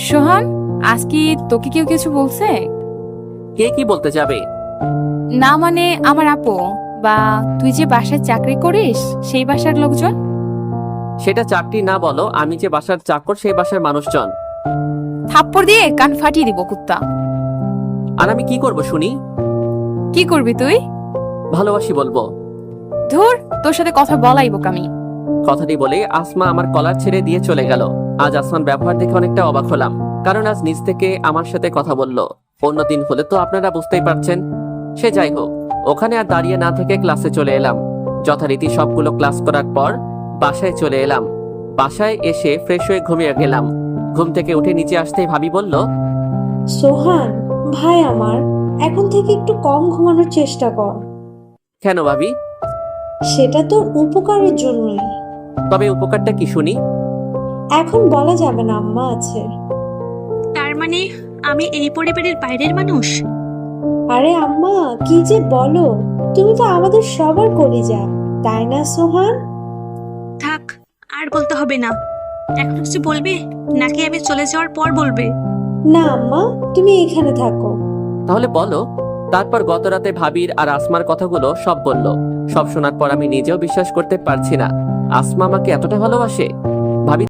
সোহান, আজ কি তোকে কেউ কিছু বলছে? কে কি বলতে যাবে? না মানে আমার আপু, বা তুই যে বাসায় চাকরি করিস সেই বাসার লোকজন। সেটা চাকরি না বলো, আমি যে বাসার চাকর সেই বাসার মানুষজন। থাপ্পড় দিয়ে কান ফাটিয়ে দিব কুত্তা। আর আমি কি করব শুনি? কি করবি তুই? ভালোবাসি বলবো। ধুর, তোর সাথে কথা বলাই বোকামি। কথাটি বলে আসমা আমার কলার ছেড়ে দিয়ে চলে গেল। আজ আসমান ব্যবহার দেখে অনেকটা অবাক হলাম, কারণ আজ নিজ থেকে আমার সাথে কথা বলল। অন্যদিন হলে তো আপনারা বুঝতেই পারছেন। সে যাই হোক, ওখানে আর দাঁড়িয়ে না থেকে ক্লাসে চলে এলাম। যথারীতি সবগুলো ক্লাস করার পর বাসায় চলে এলাম। বাসায় এসে ফ্রেশ হয়ে ঘুমিয়ে গেলাম। ঘুম থেকে উঠে নিচে আসতেই ভাবি বলল, সোহান ভাই আমার, এখন থেকে একটু কম ঘুমানোর চেষ্টা কর। কেন ভাবি? সেটা তোর উপকারের জন্যই। তবে উপকারটা কি শুনি? এখন বলা যাবে না, আম্মা আছে। তার মানে আমি এই পরিবারের বাইরের মানুষ? আরে আম্মা, কি যে বলো, তুমি তো আমাদের সবার কলিজা, তাই না সোহান? থাক, আর বলতে হবে না। এখন কিছু বলবে নাকি আমি চলে যাওয়ার পর বলবে? না আম্মা, তুমি এখানে থাকো। তাহলে বলো। তারপর গত রাতে ভাবির আর আসমার কথাগুলো সব বলল। সব শোনার পর আমি নিজেও বিশ্বাস করতে পারছি না আসমা আমাকে এতটা ভালোবাসে।